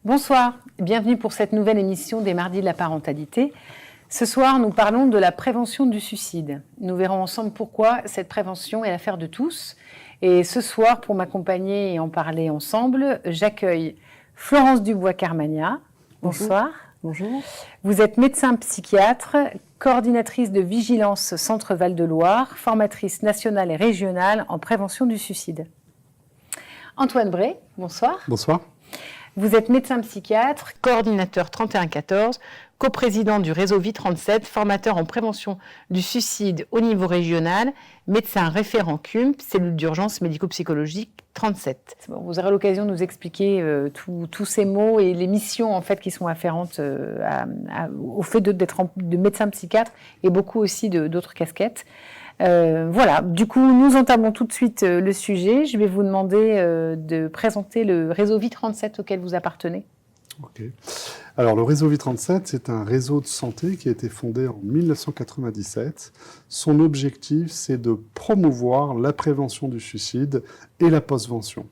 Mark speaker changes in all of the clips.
Speaker 1: Bonsoir, bienvenue pour cette nouvelle émission des Mardis de la parentalité. Ce soir, nous parlons de la prévention du suicide. Nous verrons ensemble pourquoi cette prévention est l'affaire de tous. Et ce soir, pour m'accompagner et en parler ensemble, j'accueille Florence Dubois-Carmagna. Bonsoir.
Speaker 2: Bonjour.
Speaker 1: Vous êtes médecin psychiatre, coordinatrice de Vigilance Centre Val-de-Loire, formatrice nationale et régionale en prévention du suicide. Antoine Bray, bonsoir.
Speaker 3: Bonsoir.
Speaker 1: Vous êtes médecin psychiatre, coordinateur 3114, coprésident du réseau Vie37, formateur en prévention du suicide au niveau régional, médecin référent CUMP, cellule d'urgence médico-psychologique 37. Bon, vous aurez l'occasion de nous expliquer tous ces mots et les missions en fait qui sont afférentes au fait d'être de médecin psychiatre et beaucoup aussi d'autres casquettes. Voilà, du coup, nous entamons tout de suite le sujet. Je vais vous demander de présenter le réseau Vie37 auquel vous appartenez.
Speaker 3: Ok. Alors, le réseau Vie37, c'est un réseau de santé qui a été fondé en 1997. Son objectif, c'est de promouvoir la prévention du suicide et la postvention.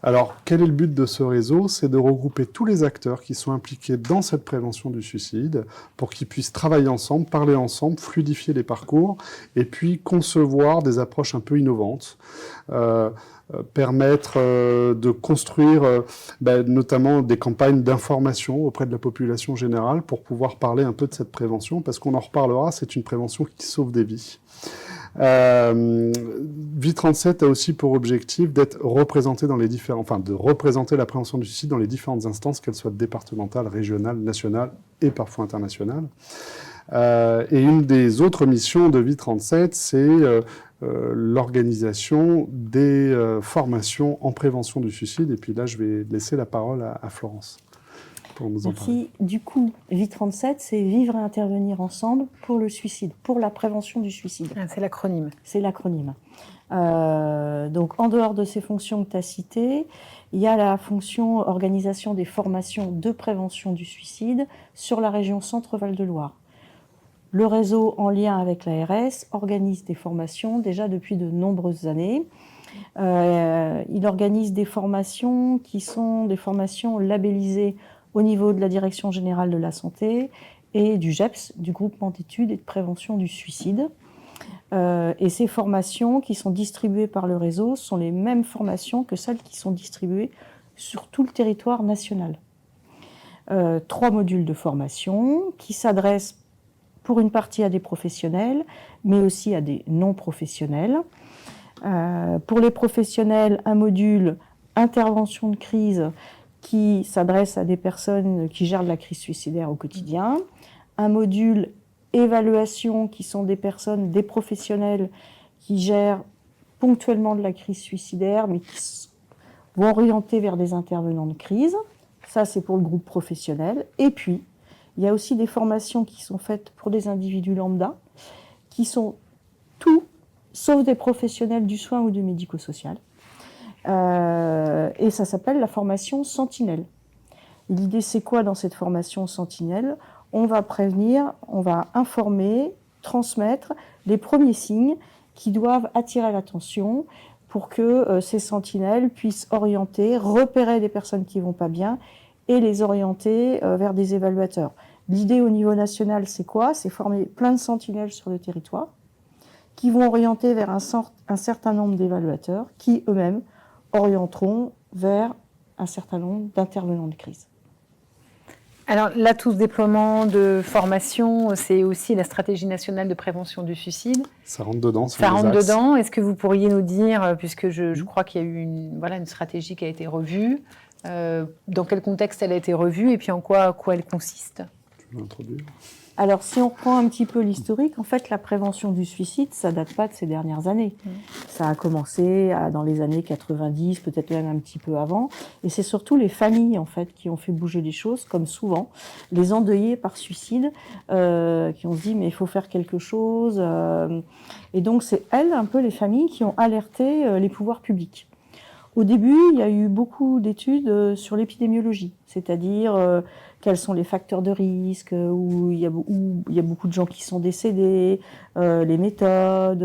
Speaker 3: Alors, quel est le but de ce réseau? C'est de regrouper tous les acteurs qui sont impliqués dans cette prévention du suicide pour qu'ils puissent travailler ensemble, parler ensemble, fluidifier les parcours et puis concevoir des approches un peu innovantes, permettre de construire notamment des campagnes d'information auprès de la population générale pour pouvoir parler un peu de cette prévention parce qu'on en reparlera, c'est une prévention qui sauve des vies. Vie37 a aussi pour objectif d'être représenté dans les différents, de représenter la prévention du suicide dans les différentes instances, qu'elles soient départementales, régionales, nationales et parfois internationales. Et une des autres missions de Vie37, c'est l'organisation des formations en prévention du suicide. Et puis là, je vais laisser la parole à Florence.
Speaker 2: Merci. Du coup, Vie37, c'est vivre et intervenir ensemble pour le suicide, pour la prévention du suicide.
Speaker 1: Ah, c'est l'acronyme.
Speaker 2: C'est l'acronyme. Donc, en dehors de ces fonctions que tu as citées, il y a la fonction organisation des formations de prévention du suicide sur la région Centre-Val-de-Loire. Le réseau, en lien avec l'ARS, organise des formations déjà depuis de nombreuses années. Il organise des formations qui sont des formations labellisées au niveau de la Direction générale de la santé et du GEPS, du groupement d'études et de prévention du suicide. Et ces formations qui sont distribuées par le réseau sont les mêmes formations que celles qui sont distribuées sur tout le territoire national. 3 modules de formation qui s'adressent pour une partie à des professionnels, mais aussi à des non-professionnels. Pour les professionnels, un module intervention de crise qui s'adresse à des personnes qui gèrent de la crise suicidaire au quotidien. Un module évaluation qui sont des personnes, des professionnels qui gèrent ponctuellement de la crise suicidaire, mais qui vont orienter vers des intervenants de crise. Ça, c'est pour le groupe professionnel. Et puis, il y a aussi des formations qui sont faites pour des individus lambda, qui sont tout, sauf des professionnels du soin ou du médico-social. Et ça s'appelle la formation Sentinelle. L'idée, c'est quoi dans cette formation Sentinelle? On va prévenir, on va informer, transmettre les premiers signes qui doivent attirer l'attention pour que ces sentinelles puissent orienter, repérer des personnes qui ne vont pas bien et les orienter vers des évaluateurs. L'idée au niveau national, c'est quoi? C'est former plein de sentinelles sur le territoire qui vont orienter vers un certain nombre d'évaluateurs qui, eux-mêmes, orienteront vers un certain nombre d'intervenants de crise.
Speaker 1: Alors là, tout ce déploiement de formation, c'est aussi la stratégie nationale de prévention du suicide.
Speaker 3: Ça rentre dedans.
Speaker 1: Ça rentre dedans. Est-ce que vous pourriez nous dire, puisque je crois qu'il y a eu une stratégie qui a été revue, dans quel contexte elle a été revue et puis en quoi elle consiste?
Speaker 3: Tu veux l'introduire?
Speaker 2: Alors, si on reprend un petit peu l'historique, en fait, la prévention du suicide, ça date pas de ces dernières années. Ça a commencé dans les années 90, peut-être même un petit peu avant. Et c'est surtout les familles, en fait, qui ont fait bouger les choses, comme souvent. Les endeuillés par suicide, qui ont dit, mais il faut faire quelque chose. Et donc, c'est elles, un peu les familles, qui ont alerté les pouvoirs publics. Au début, il y a eu beaucoup d'études sur l'épidémiologie, c'est-à-dire quels sont les facteurs de risque, où il y a beaucoup de gens qui sont décédés, les méthodes,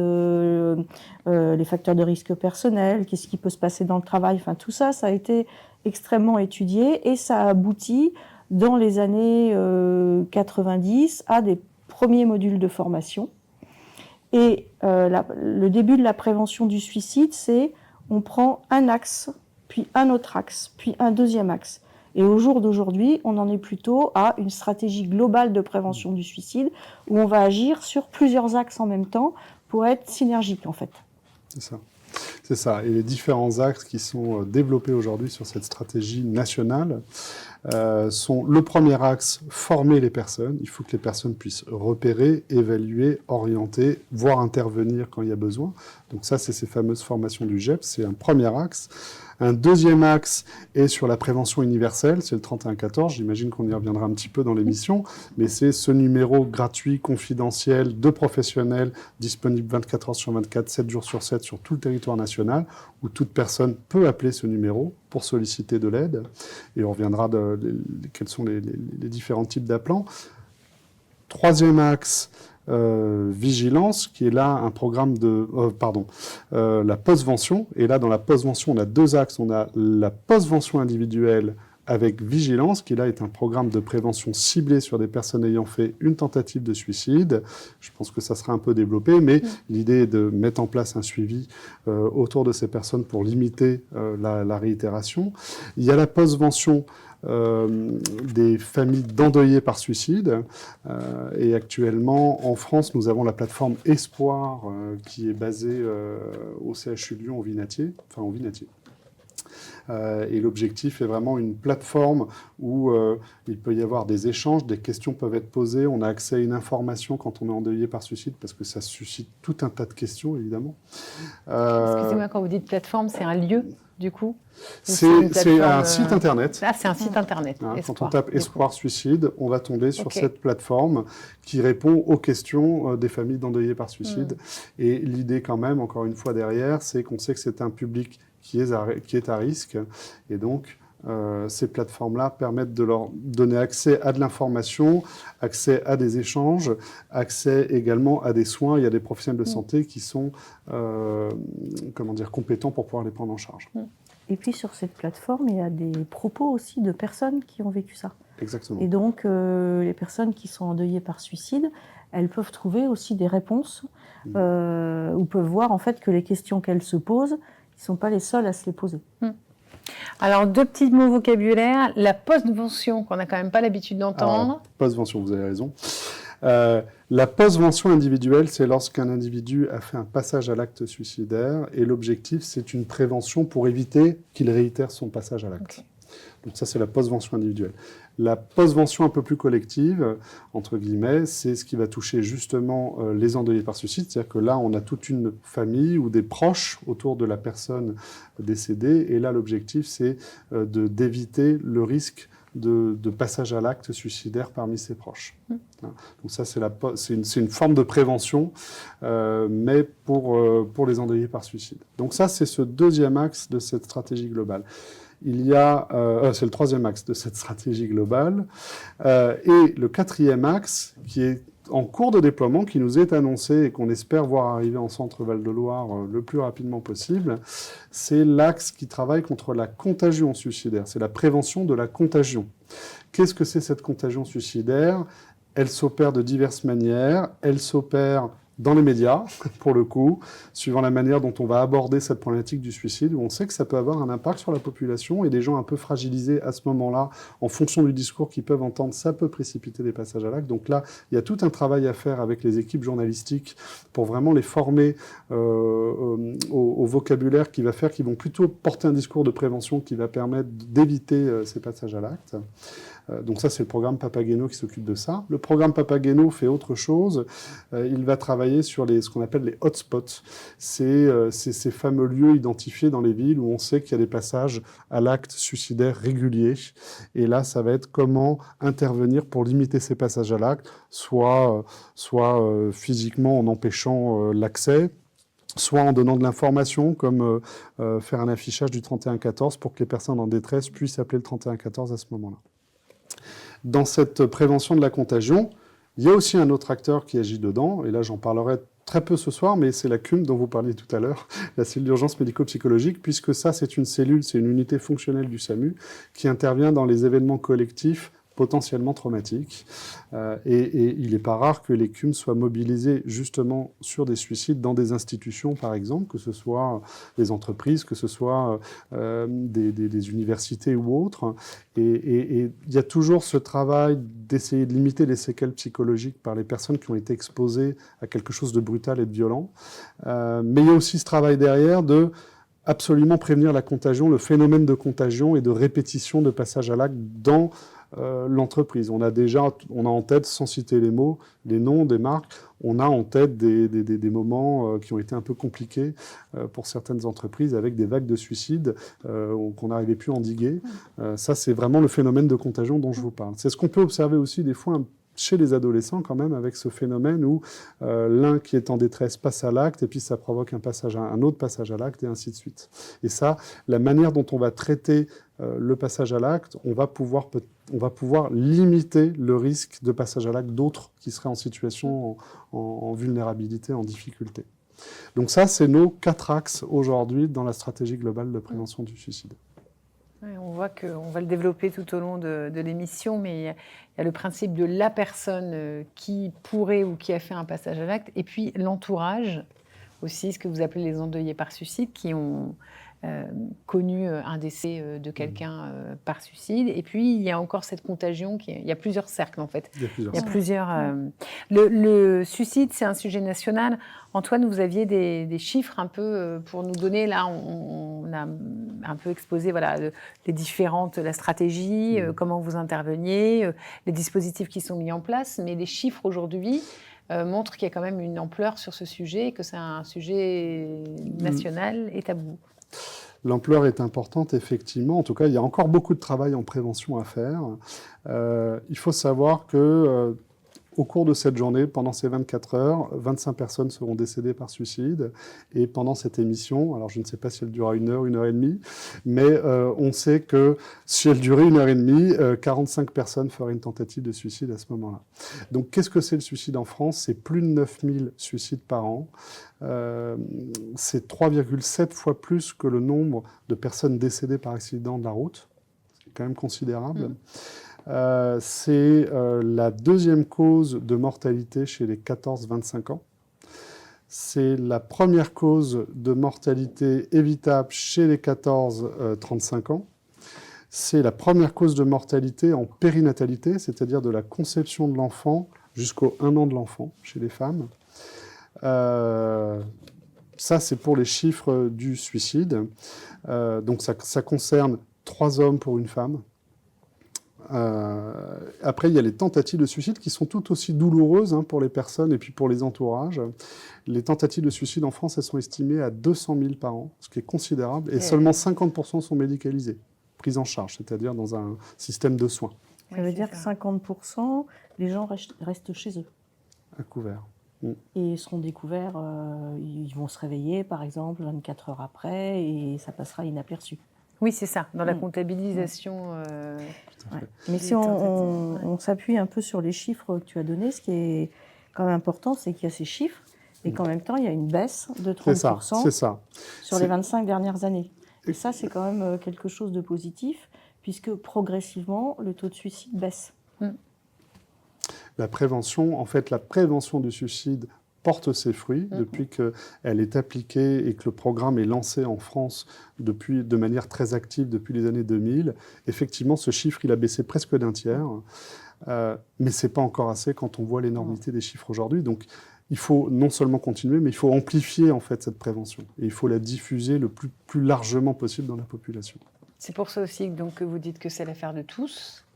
Speaker 2: les facteurs de risque personnels, qu'est-ce qui peut se passer dans le travail. Enfin, tout ça, ça a été extrêmement étudié et ça aboutit dans les années 90 à des premiers modules de formation. Et le début de la prévention du suicide, c'est on prend un axe, puis un autre axe, puis un deuxième axe. Et au jour d'aujourd'hui, on en est plutôt à une stratégie globale de prévention du suicide où on va agir sur plusieurs axes en même temps pour être synergique en fait.
Speaker 3: C'est ça. C'est ça. Et les différents axes qui sont développés aujourd'hui sur cette stratégie nationale sont le premier axe, former les personnes. Il faut que les personnes puissent repérer, évaluer, orienter, voire intervenir quand il y a besoin. Donc ça, c'est ces fameuses formations du GEPS. C'est un premier axe. Un deuxième axe est sur la prévention universelle, c'est le 3114, j'imagine qu'on y reviendra un petit peu dans l'émission, mais c'est ce numéro gratuit, confidentiel, de professionnels, disponible 24 heures sur 24, 7 jours sur 7 sur tout le territoire national, où toute personne peut appeler ce numéro pour solliciter de l'aide, et on reviendra quels sont les différents types d'appelants. Troisième axe, vigilance, qui est là un programme de... la postvention. Et là, dans la postvention, on a deux axes. On a la postvention individuelle avec vigilance, qui là est un programme de prévention ciblé sur des personnes ayant fait une tentative de suicide. Je pense que ça sera un peu développé, mais l'idée est de mettre en place un suivi autour de ces personnes pour limiter la réitération. Il y a la postvention des familles d'endeuillés par suicide. Et actuellement, en France, nous avons la plateforme Espoir qui est basée au CHU Lyon, au Vinatier. Et l'objectif est vraiment une plateforme où il peut y avoir des échanges, des questions peuvent être posées, on a accès à une information quand on est endeuillé par suicide, parce que ça suscite tout un tas de questions, évidemment.
Speaker 1: Excusez-moi, quand vous dites plateforme, c'est un lieu, du coup?
Speaker 3: C'est un site internet.
Speaker 1: Ah, c'est un site internet.
Speaker 3: Quand on tape Espoir Suicide, on va tomber sur cette plateforme qui répond aux questions des familles d'endeuillés par suicide. Et l'idée quand même, encore une fois derrière, c'est qu'on sait que c'est un public qui est à risque. Et donc, ces plateformes-là permettent de leur donner accès à de l'information, accès à des échanges, accès également à des soins. Il y a des professionnels de santé qui sont compétents pour pouvoir les prendre en charge.
Speaker 2: Et puis sur cette plateforme, il y a des propos aussi de personnes qui ont vécu ça.
Speaker 3: Exactement.
Speaker 2: Et donc, les personnes qui sont endeuillées par suicide, elles peuvent trouver aussi des réponses ou peuvent voir en fait que les questions qu'elles se posent, ils ne sont pas les seuls à se les poser.
Speaker 1: Alors, deux petits mots vocabulaire. La postvention, qu'on n'a quand même pas l'habitude d'entendre.
Speaker 3: Postvention, vous avez raison. La postvention individuelle, c'est lorsqu'un individu a fait un passage à l'acte suicidaire et l'objectif, c'est une prévention pour éviter qu'il réitère son passage à l'acte. Okay. Donc ça, c'est la postvention individuelle. La postvention un peu plus collective, entre guillemets, c'est ce qui va toucher justement les endeuillés par suicide. C'est-à-dire que là, on a toute une famille ou des proches autour de la personne décédée. Et là, l'objectif, c'est d'éviter le risque de passage à l'acte suicidaire parmi ses proches. Donc ça, c'est une forme de prévention, mais pour les endeuillés par suicide. Donc ça, c'est ce deuxième axe de cette stratégie globale. C'est le troisième axe de cette stratégie globale. Et le quatrième axe, qui est en cours de déploiement, qui nous est annoncé et qu'on espère voir arriver en Centre Val-de-Loire le plus rapidement possible, c'est l'axe qui travaille contre la contagion suicidaire. C'est la prévention de la contagion. Qu'est-ce que c'est cette contagion suicidaire? Elle s'opère de diverses manières. Elle s'opère dans les médias, pour le coup, suivant la manière dont on va aborder cette problématique du suicide, où on sait que ça peut avoir un impact sur la population et des gens un peu fragilisés à ce moment-là, en fonction du discours qu'ils peuvent entendre, ça peut précipiter des passages à l'acte. Donc là, il y a tout un travail à faire avec les équipes journalistiques pour vraiment les former au vocabulaire qui va faire qu'ils vont plutôt porter un discours de prévention qui va permettre d'éviter ces passages à l'acte. Donc ça, c'est le programme Papageno qui s'occupe de ça. Le programme Papageno fait autre chose. Il va travailler sur ce qu'on appelle les hotspots. C'est ces fameux lieux identifiés dans les villes où on sait qu'il y a des passages à l'acte suicidaire réguliers. Et là, ça va être comment intervenir pour limiter ces passages à l'acte, soit physiquement en empêchant l'accès, soit en donnant de l'information, comme faire un affichage du 3114 pour que les personnes en détresse puissent appeler le 3114 à ce moment-là. Dans cette prévention de la contagion, il y a aussi un autre acteur qui agit dedans, et là j'en parlerai très peu ce soir, mais c'est la CUM dont vous parliez tout à l'heure, la cellule d'urgence médico-psychologique, puisque ça, c'est une cellule, c'est une unité fonctionnelle du SAMU qui intervient dans les événements collectifs potentiellement traumatiques. Et il n'est pas rare que les CUM soient mobilisés justement sur des suicides dans des institutions, par exemple, que ce soit des entreprises, que ce soit des universités ou autres. Et il y a toujours ce travail d'essayer de limiter les séquelles psychologiques par les personnes qui ont été exposées à quelque chose de brutal et de violent. Mais il y a aussi ce travail derrière de absolument prévenir la contagion, le phénomène de contagion et de répétition de passage à l'acte dans l'entreprise. On a en tête, sans citer les mots, les noms des marques, on a en tête des moments qui ont été un peu compliqués pour certaines entreprises avec des vagues de suicides qu'on n'arrivait plus à endiguer. Ça, c'est vraiment le phénomène de contagion dont je vous parle. C'est ce qu'on peut observer aussi des fois chez les adolescents quand même, avec ce phénomène où l'un qui est en détresse passe à l'acte et puis ça provoque un autre passage à l'acte et ainsi de suite. Et ça, la manière dont on va traiter le passage à l'acte, on va pouvoir limiter le risque de passage à l'acte d'autres qui seraient en situation en vulnérabilité, en difficulté. Donc ça, c'est nos 4 axes aujourd'hui dans la stratégie globale de prévention du suicide.
Speaker 1: Oui, on voit qu'on va le développer tout au long de l'émission, mais il y a le principe de la personne qui pourrait ou qui a fait un passage à l'acte, et puis l'entourage aussi, ce que vous appelez les endeuillés par suicide, qui ont connu un décès de quelqu'un par suicide. Et puis, il y a encore cette contagion, il y a plusieurs cercles en fait. Il y a plusieurs... Le suicide, c'est un sujet national. Antoine, vous aviez des chiffres un peu pour nous donner. Là, on a un peu exposé la stratégie, comment vous interveniez, les dispositifs qui sont mis en place. Mais les chiffres aujourd'hui montrent qu'il y a quand même une ampleur sur ce sujet, que c'est un sujet national et tabou.
Speaker 3: L'ampleur est importante, effectivement. En tout cas, il y a encore beaucoup de travail en prévention à faire. Il faut savoir que au cours de cette journée, pendant ces 24 heures, 25 personnes seront décédées par suicide. Et pendant cette émission, alors je ne sais pas si elle durera 1 heure, 1 heure et demie, mais on sait que si elle durait 1 heure et demie, 45 personnes feraient une tentative de suicide à ce moment-là. Donc qu'est-ce que c'est le suicide en France? C'est plus de 9000 suicides par an. C'est 3,7 fois plus que le nombre de personnes décédées par accident de la route. C'est quand même considérable. C'est la 2e cause de mortalité chez les 14-25 ans. C'est la première cause de mortalité évitable chez les 14-35 ans. C'est la première cause de mortalité en périnatalité, c'est-à-dire de la conception de l'enfant jusqu'au 1 an de l'enfant chez les femmes. Ça, c'est pour les chiffres du suicide. Donc ça concerne 3 hommes pour une femme. Après, il y a les tentatives de suicide qui sont tout aussi douloureuses pour les personnes et puis pour les entourages. Les tentatives de suicide en France, elles sont estimées à 200 000 par an, ce qui est considérable, et seulement 50% sont médicalisés, pris en charge, c'est-à-dire dans un système de soins.
Speaker 2: Ça veut dire que 50%, les gens restent chez eux.
Speaker 3: À couvert.
Speaker 2: Et ils seront découverts, ils vont se réveiller, par exemple, 24 heures après, et ça passera inaperçu.
Speaker 1: Oui, c'est ça, dans la comptabilisation.
Speaker 2: Mais si on s'appuie un peu sur les chiffres que tu as donnés, ce qui est quand même important, c'est qu'il y a ces chiffres et qu'en même temps, il y a une baisse de 30% sur les 25 dernières années. Et ça, c'est quand même quelque chose de positif, puisque progressivement, le taux de suicide baisse.
Speaker 3: La prévention du suicide porte ses fruits depuis qu'elle est appliquée et que le programme est lancé en France de manière très active depuis les années 2000. Effectivement, ce chiffre, il a baissé presque d'un tiers, mais ce n'est pas encore assez quand on voit l'énormité des chiffres aujourd'hui. Donc, il faut non seulement continuer, mais il faut amplifier en fait cette prévention. Et il faut la diffuser le plus largement possible dans la population.
Speaker 1: C'est pour ça aussi donc, que vous dites que c'est l'affaire de tous.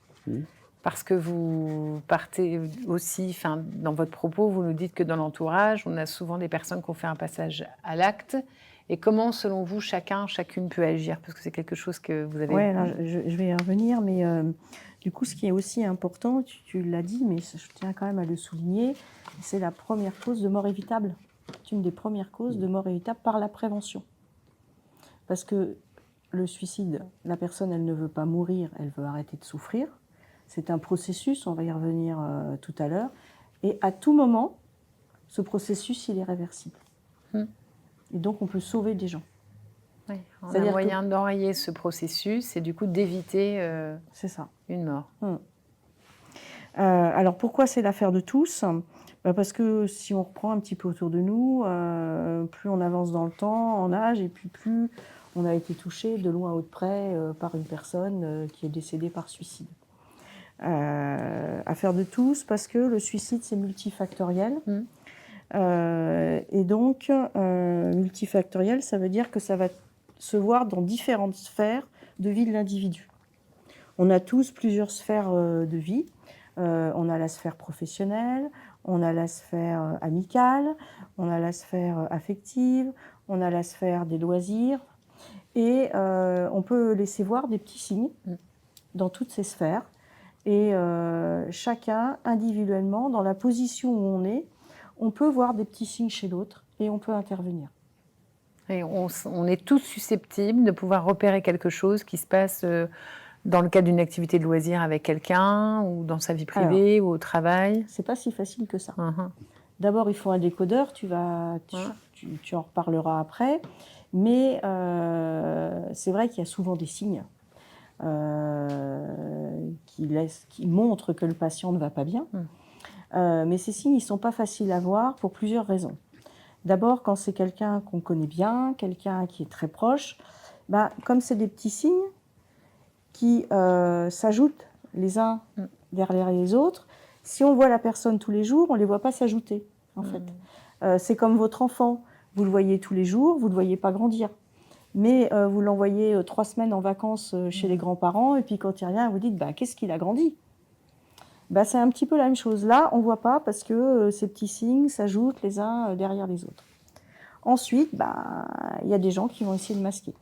Speaker 1: Parce que vous partez aussi, dans votre propos, vous nous dites que dans l'entourage, on a souvent des personnes qui ont fait un passage à l'acte. Et comment, selon vous, chacune peut agir? Parce que c'est quelque chose que vous avez...
Speaker 2: Oui, je vais y revenir, mais du coup, ce qui est aussi important, tu l'as dit, mais je tiens quand même à le souligner, c'est la première cause de mort évitable. C'est une des premières causes de mort évitable par la prévention. Parce que le suicide, la personne, elle ne veut pas mourir, elle veut arrêter de souffrir. C'est un processus, on va y revenir tout à l'heure. Et à tout moment, ce processus, il est réversible.
Speaker 1: Mm.
Speaker 2: Et donc, on peut sauver des gens.
Speaker 1: Oui, on a
Speaker 2: C'est-à-dire
Speaker 1: moyen d'enrayer ce processus et du coup d'éviter
Speaker 2: C'est ça.
Speaker 1: une mort.
Speaker 2: Alors, pourquoi c'est l'affaire de tous ? Parce que si on reprend un petit peu autour de nous, plus on avance dans le temps, en âge, et puis plus on a été touché de loin ou de près par une personne qui est décédée par suicide. Affaire de tous, parce que le suicide, c'est multifactoriel. Et donc, multifactoriel, ça veut dire que ça va se voir dans différentes sphères de vie de l'individu. On a tous plusieurs sphères de vie. On a la sphère professionnelle, on a la sphère amicale, on a la sphère affective, on a la sphère des loisirs. Et on peut laisser voir des petits signes dans toutes ces sphères. Et chacun, individuellement, dans la position où on peut voir des petits signes chez l'autre et on peut intervenir.
Speaker 1: Et on est tous susceptibles de pouvoir repérer quelque chose qui se passe dans le cadre d'une activité de loisir avec quelqu'un, ou dans sa vie privée, ou au travail.
Speaker 2: C'est pas si facile que ça. D'abord, il faut un décodeur, tu en reparleras après. Mais c'est vrai qu'il y a souvent des signes qui montrent que le patient ne va pas bien. Mais ces signes, ils ne sont pas faciles à voir pour plusieurs raisons. D'abord, quand c'est quelqu'un qu'on connaît bien, quelqu'un qui est très proche, comme c'est des petits signes qui s'ajoutent les uns derrière les autres, si on voit la personne tous les jours, on ne les voit pas s'ajouter, en fait. C'est comme votre enfant. Vous le voyez tous les jours, vous ne le voyez pas grandir. Mais vous l'envoyez 3 semaines en vacances chez les grands-parents, et puis quand il revient, vous dites qu'est-ce qu'il a grandi ? C'est un petit peu la même chose. Là, on ne voit pas parce que ces petits signes s'ajoutent les uns derrière les autres. Ensuite, y a des gens qui vont essayer de masquer.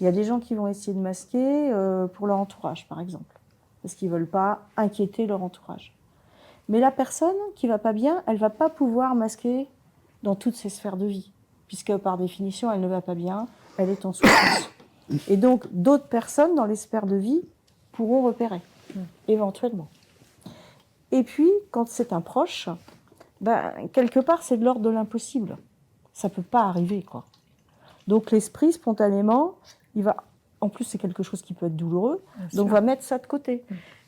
Speaker 2: Il y a des gens qui vont essayer de masquer pour leur entourage, par exemple, parce qu'ils ne veulent pas inquiéter leur entourage. Mais la personne qui ne va pas bien, elle ne va pas pouvoir masquer dans toutes ses sphères de vie, puisque par définition, elle ne va pas bien, elle est en souffrance. Et donc, d'autres personnes dans les sphères de vie pourront repérer, éventuellement. Et puis, quand c'est un proche, quelque part, c'est de l'ordre de l'impossible. Ça ne peut pas arriver, quoi. Donc, l'esprit, spontanément, en plus, c'est quelque chose qui peut être douloureux, donc va mettre ça de côté.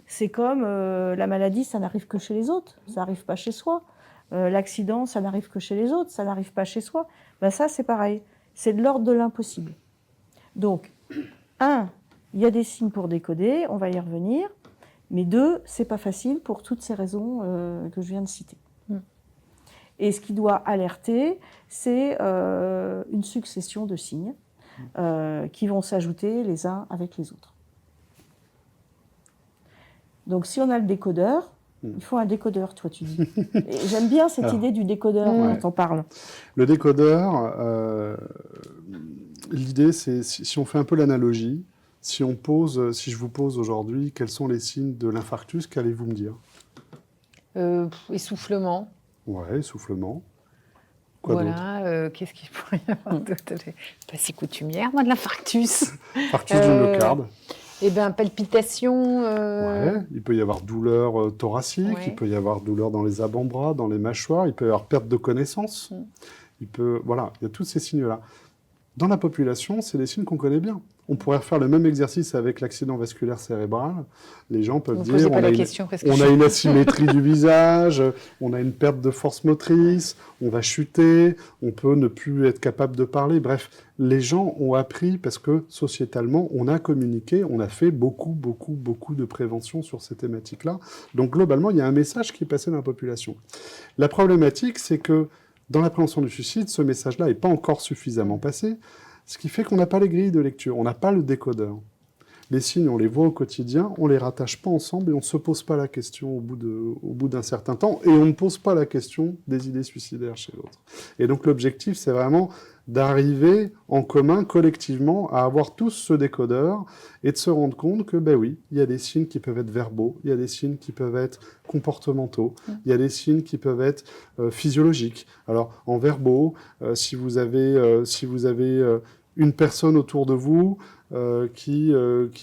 Speaker 2: C'est comme la maladie, ça n'arrive que chez les autres, ça n'arrive pas chez soi. L'accident, ça n'arrive que chez les autres, ça n'arrive pas chez soi. Ça, c'est pareil. C'est de l'ordre de l'impossible. Donc, 1, il y a des signes pour décoder, on va y revenir. Mais 2, c'est pas facile pour toutes ces raisons que je viens de citer. Et ce qui doit alerter, c'est une succession de signes qui vont s'ajouter les uns avec les autres. Donc, si on a le décodeur, il faut un décodeur, toi, tu dis. Et j'aime bien cette idée du décodeur dont on parle.
Speaker 3: Le décodeur, l'idée, c'est, si on fait un peu l'analogie, si je vous pose aujourd'hui, quels sont les signes de l'infarctus, qu'allez-vous me dire ?
Speaker 1: Essoufflement.
Speaker 3: Ouais, essoufflement. Quoi d'autre ?
Speaker 1: Qu'est-ce qu'il pourrait y avoir d'autre ? Je ne suis pas si coutumière, moi, de l'infarctus.
Speaker 3: Infarctus du myocarde.
Speaker 1: Palpitations.
Speaker 3: Ouais, il peut y avoir douleur thoracique, il peut y avoir douleur dans les avant-bras, dans les mâchoires, il peut y avoir perte de connaissance. Il y a tous ces signes-là. Dans la population, c'est des signes qu'on connaît bien. On pourrait faire le même exercice avec l'accident vasculaire cérébral. Les gens peuvent dire on a une asymétrie du visage, on a une perte de force motrice, on va chuter, on peut ne plus être capable de parler. Bref, les gens ont appris parce que sociétalement, on a communiqué, on a fait beaucoup de prévention sur ces thématiques-là. Donc globalement, il y a un message qui est passé dans la population. La problématique, c'est que dans la prévention du suicide, ce message-là n'est pas encore suffisamment passé, ce qui fait qu'on n'a pas les grilles de lecture, on n'a pas le décodeur. Les signes, on les voit au quotidien, on ne les rattache pas ensemble et on ne se pose pas la question au bout d'un certain temps, et on ne pose pas la question des idées suicidaires chez l'autre. Et donc l'objectif, c'est vraiment d'arriver en commun, collectivement, à avoir tous ce décodeur et de se rendre compte que, oui, il y a des signes qui peuvent être verbaux, il y a des signes qui peuvent être comportementaux, il y a des signes qui peuvent être physiologiques. Alors, en verbaux, si vous avez une personne autour de vous qui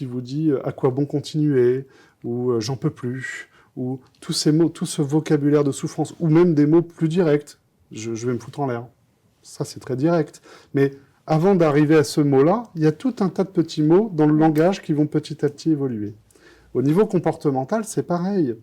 Speaker 3: vous dit « à quoi bon continuer ?» ou « j'en peux plus » ou tous ces mots, tout ce vocabulaire de souffrance, ou même des mots plus directs. Je vais me foutre en l'air. Ça, c'est très direct. Mais avant d'arriver à ce mot-là, il y a tout un tas de petits mots dans le langage qui vont petit à petit évoluer. Au niveau comportemental, c'est pareil.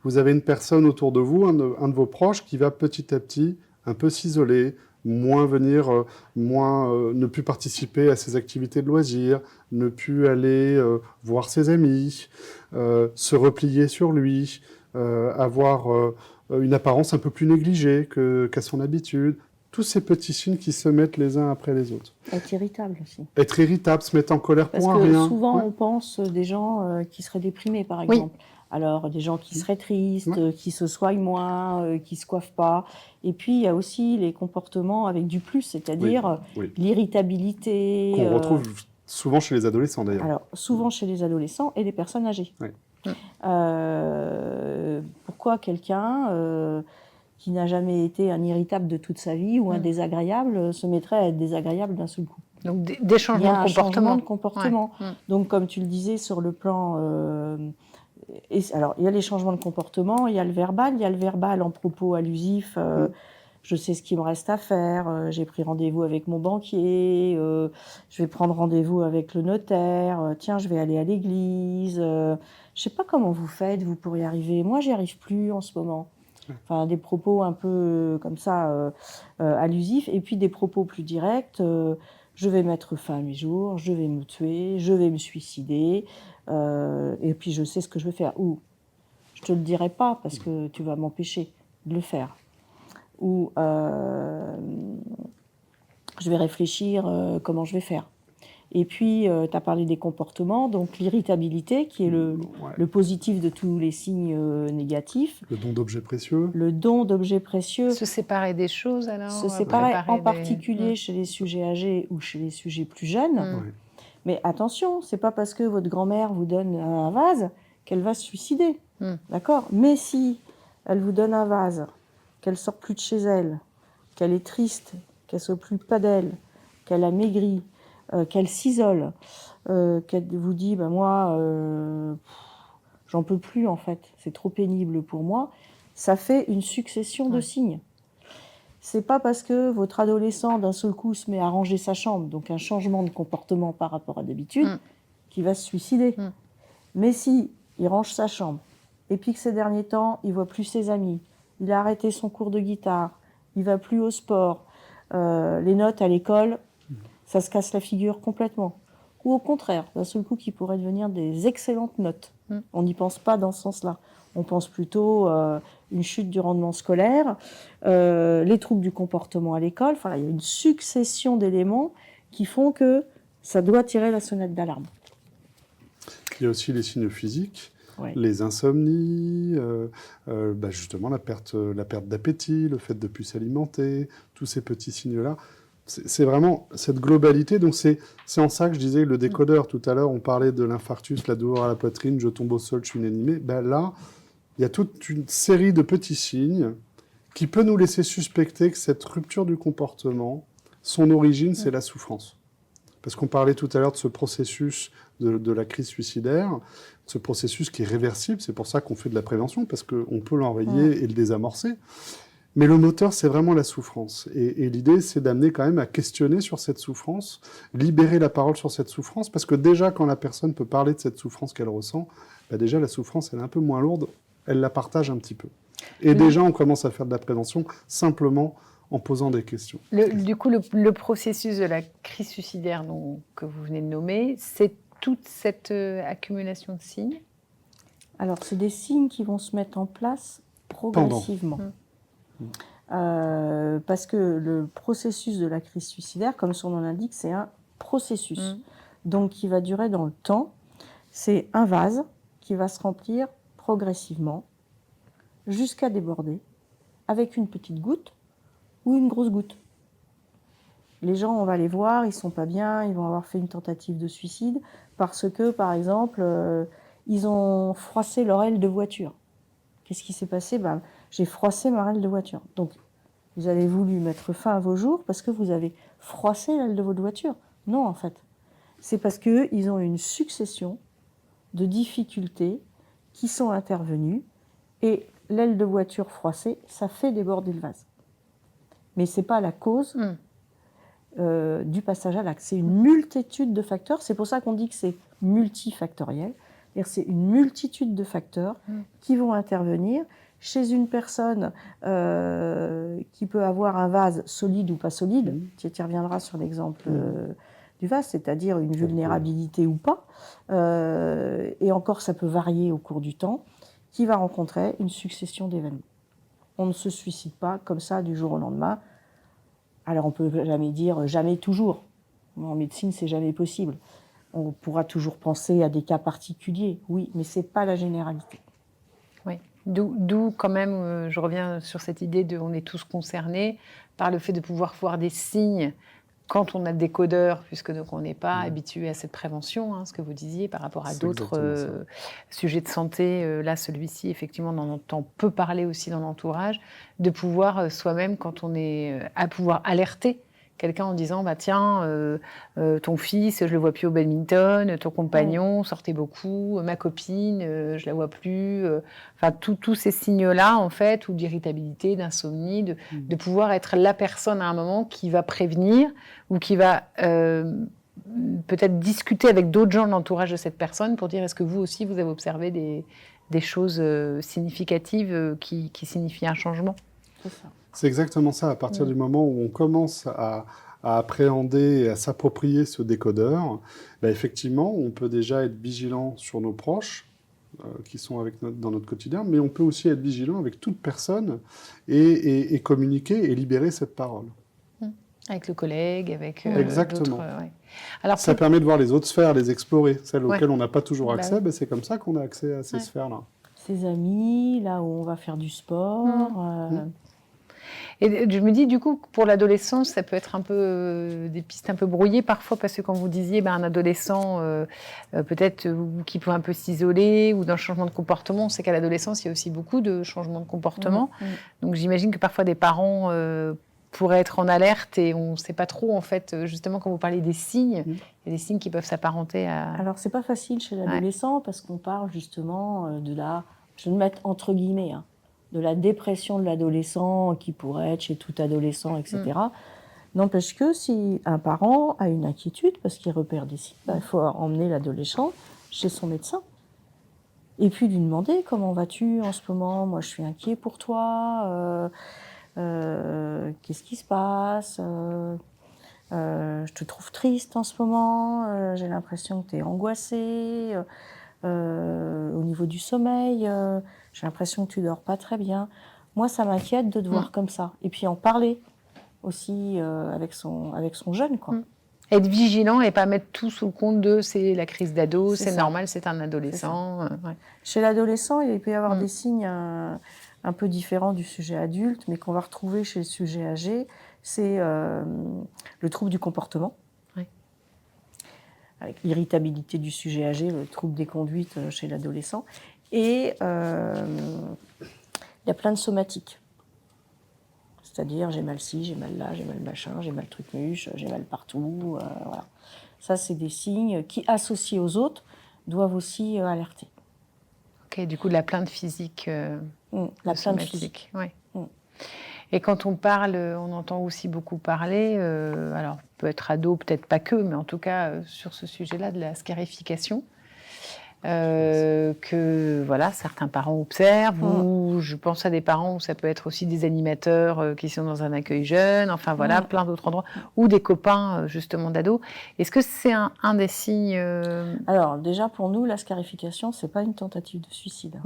Speaker 3: Vous avez une personne autour de vous, un de vos proches, qui va petit à petit un peu s'isoler, moins venir, ne plus participer à ses activités de loisirs, ne plus aller voir ses amis, se replier sur lui, avoir une apparence un peu plus négligée qu'à son habitude. Tous ces petits signes qui se mettent les uns après les autres.
Speaker 2: Être irritable aussi.
Speaker 3: Être irritable, se mettre en colère
Speaker 2: Parce
Speaker 3: pour un
Speaker 2: que
Speaker 3: rien.
Speaker 2: souvent,
Speaker 3: Ouais.
Speaker 2: on pense des gens qui seraient déprimés, par
Speaker 1: Oui.
Speaker 2: exemple. Alors, des gens qui seraient tristes, qui se soignent moins, qui se coiffent pas. Et puis, il y a aussi les comportements avec du plus, c'est-à-dire
Speaker 3: Oui.
Speaker 2: l'irritabilité.
Speaker 3: Qu'on retrouve souvent chez les adolescents, d'ailleurs.
Speaker 2: Alors, souvent chez les adolescents et les personnes âgées.
Speaker 3: Oui.
Speaker 2: Pourquoi quelqu'un qui n'a jamais été un irritable de toute sa vie ou un désagréable se mettrait à être désagréable d'un seul coup?
Speaker 1: Donc des
Speaker 2: Il y
Speaker 1: changements
Speaker 2: a un
Speaker 1: de comportement.
Speaker 2: changement de comportement.
Speaker 1: Ouais.
Speaker 2: Donc, comme tu le disais, sur le plan... alors, il y a les changements de comportement, il y a le verbal en propos allusif. Je sais ce qu'il me reste à faire, j'ai pris rendez-vous avec mon banquier, je vais prendre rendez-vous avec le notaire, tiens, je vais aller à l'église. Je sais pas comment vous faites, vous pour y arriver. Moi, j'y arrive plus en ce moment. Enfin, des propos un peu comme ça, allusifs, et puis des propos plus directs. Je vais mettre fin à mes jours, je vais me tuer, je vais me suicider, et puis je sais ce que je vais faire. Ou je te le dirai pas parce que tu vas m'empêcher de le faire. Ou je vais réfléchir comment je vais faire. Et puis, tu as parlé des comportements, donc l'irritabilité, qui est le positif de tous les signes négatifs.
Speaker 3: Le don d'objets précieux.
Speaker 2: Le don d'objets précieux.
Speaker 1: Se séparer des choses, alors.
Speaker 2: Se séparer en
Speaker 1: des...
Speaker 2: particulier chez les sujets âgés ou chez les sujets plus jeunes.
Speaker 3: Ouais.
Speaker 2: Mais attention, c'est pas parce que votre grand-mère vous donne un vase qu'elle va se suicider. D'accord ? Mais si elle vous donne un vase, qu'elle sort plus de chez elle, qu'elle est triste, qu'elle s'occupe pas d'elle, qu'elle a maigri, qu'elle s'isole, qu'elle vous dit moi j'en peux plus en fait, c'est trop pénible pour moi, ça fait une succession de signes. C'est pas parce que votre adolescent d'un seul coup se met à ranger sa chambre, donc un changement de comportement par rapport à d'habitude, qu'il va se suicider. Mais si il range sa chambre et puis que ces derniers temps il voit plus ses amis, il a arrêté son cours de guitare, il va plus au sport, les notes à l'école, ça se casse la figure complètement. Ou au contraire, d'un seul coup, qui pourraient devenir des excellentes notes. On n'y pense pas dans ce sens-là. On pense plutôt une chute du rendement scolaire, les troubles du comportement à l'école. Enfin, il y a une succession d'éléments qui font que ça doit tirer la sonnette d'alarme.
Speaker 3: Il y a aussi les signes physiques.
Speaker 2: Ouais.
Speaker 3: Les insomnies, justement la perte d'appétit, le fait de ne plus s'alimenter, tous ces petits signes-là. C'est vraiment cette globalité. Donc c'est en ça que je disais le décodeur. Tout à l'heure, on parlait de l'infarctus, la douleur à la poitrine, je tombe au sol, je suis inanimé. Là, il y a toute une série de petits signes qui peut nous laisser suspecter que cette rupture du comportement, son origine, c'est la souffrance. Parce qu'on parlait tout à l'heure de ce processus de la crise suicidaire, ce processus qui est réversible, c'est pour ça qu'on fait de la prévention, parce qu'on peut l'enrayer et le désamorcer. Mais le moteur, c'est vraiment la souffrance. Et l'idée, c'est d'amener quand même à questionner sur cette souffrance, libérer la parole sur cette souffrance, parce que déjà, quand la personne peut parler de cette souffrance qu'elle ressent, déjà, la souffrance, elle est un peu moins lourde, elle la partage un petit peu. Et déjà, on commence à faire de la prévention simplement en posant des questions.
Speaker 1: Du coup, le processus de la crise suicidaire que vous venez de nommer, c'est toute cette accumulation de signes?
Speaker 2: Alors, c'est des signes qui vont se mettre en place progressivement. Parce que le processus de la crise suicidaire, comme son nom l'indique, c'est un processus. Donc, qui va durer dans le temps. C'est un vase qui va se remplir progressivement jusqu'à déborder avec une petite goutte ou une grosse goutte. Les gens, on va les voir, ils sont pas bien, ils vont avoir fait une tentative de suicide parce que, par exemple, ils ont froissé leur aile de voiture. Qu'est-ce qui s'est passé ? J'ai froissé ma aile de voiture. Donc, vous avez voulu mettre fin à vos jours parce que vous avez froissé l'aile de votre voiture. Non, en fait. C'est parce qu'ils ont une succession de difficultés qui sont intervenus et l'aile de voiture froissée, ça fait déborder le vase. Mais ce n'est pas la cause du passage à l'acte. C'est une multitude de facteurs. C'est pour ça qu'on dit que c'est multifactoriel. C'est-à-dire c'est une multitude de facteurs qui vont intervenir chez une personne qui peut avoir un vase solide ou pas solide. Tu reviendras sur l'exemple du vase, c'est-à-dire une vulnérabilité ou pas. Et encore, ça peut varier au cours du temps, qui va rencontrer une succession d'événements. On ne se suicide pas comme ça du jour au lendemain. Alors on ne peut jamais dire jamais toujours. En médecine, c'est jamais possible. On pourra toujours penser à des cas particuliers, oui, mais ce n'est pas la généralité.
Speaker 1: Oui, d'où quand même, je reviens sur cette idée de on est tous concernés par le fait de pouvoir voir des signes quand on a des codeurs, puisque donc on n'est pas habitué à cette prévention, ce que vous disiez par rapport à d'autres sujets de santé. Là, celui-ci, effectivement, on en entend peu parler aussi dans l'entourage, de pouvoir soi-même, quand on est à pouvoir alerter quelqu'un en disant tiens, ton fils, je le vois plus au badminton, ton compagnon sortait beaucoup, ma copine, je la vois plus. Enfin, tous ces signes-là, en fait, ou d'irritabilité, d'insomnie, de pouvoir être la personne à un moment qui va prévenir ou qui va peut-être discuter avec d'autres gens de l'entourage de cette personne pour dire est-ce que vous aussi, vous avez observé des choses significatives qui signifient un changement.
Speaker 2: C'est ça.
Speaker 3: C'est exactement ça. À partir du moment où on commence à appréhender et à s'approprier ce décodeur, effectivement, on peut déjà être vigilant sur nos proches qui sont dans notre quotidien, mais on peut aussi être vigilant avec toute personne et communiquer et libérer cette parole.
Speaker 1: Avec le collègue, avec
Speaker 3: exactement.
Speaker 1: d'autres... Alors,
Speaker 3: ça permet de voir les autres sphères, les explorer. Celles auxquelles on n'a pas toujours accès, c'est comme ça qu'on a accès à ces sphères-là.
Speaker 2: Ses amis, là où on va faire du sport...
Speaker 1: Et je me dis, du coup, pour l'adolescence, ça peut être un peu des pistes un peu brouillées parfois, parce que quand vous disiez, un adolescent, peut-être qui peut un peu s'isoler ou d'un changement de comportement, on sait qu'à l'adolescence, il y a aussi beaucoup de changements de comportement. Donc j'imagine que parfois des parents pourraient être en alerte et on ne sait pas trop, en fait, justement, quand vous parlez des signes, il y a des signes qui peuvent s'apparenter à...
Speaker 2: Alors, c'est pas facile chez l'adolescent parce qu'on parle justement de la... Je vais le mettre entre guillemets, de la dépression de l'adolescent qui pourrait être chez tout adolescent, etc. N'empêche que si un parent a une inquiétude parce qu'il repère des signes, il faut emmener l'adolescent chez son médecin. Et puis lui demander « Comment vas-tu en ce moment ? Moi, je suis inquiet pour toi. Qu'est-ce qui se passe ? Je te trouve triste en ce moment. J'ai l'impression que tu es angoissé. Au niveau du sommeil, j'ai l'impression que tu dors pas très bien. Moi, ça m'inquiète de te voir comme ça. Et puis en parler aussi avec son jeune, quoi.
Speaker 1: Être vigilant et pas mettre tout sous le compte de c'est la crise d'ado, c'est normal, c'est un adolescent.
Speaker 2: Chez l'adolescent, il peut y avoir des signes un peu différents du sujet adulte, mais qu'on va retrouver chez le sujet âgé. C'est le trouble du comportement. Avec l'irritabilité du sujet âgé, le trouble des conduites chez l'adolescent. Et il y a plein de somatiques. C'est-à-dire, j'ai mal ci, j'ai mal là, j'ai mal machin, j'ai mal truc-muche, j'ai mal partout. Voilà. Ça, c'est des signes qui, associés aux autres, doivent aussi alerter.
Speaker 1: Ok, du coup, de la plainte physique.
Speaker 2: La plainte physique.
Speaker 1: Ouais. Et quand on parle, on entend aussi beaucoup parler, alors peut-être ado, peut-être pas que, mais en tout cas sur ce sujet-là de la scarification, que voilà, certains parents observent, ou je pense à des parents où ça peut être aussi des animateurs qui sont dans un accueil jeune, enfin voilà, plein d'autres endroits, ou des copains justement d'ados. Est-ce que c'est un des signes
Speaker 2: Alors déjà pour nous, la scarification, c'est pas une tentative de suicide.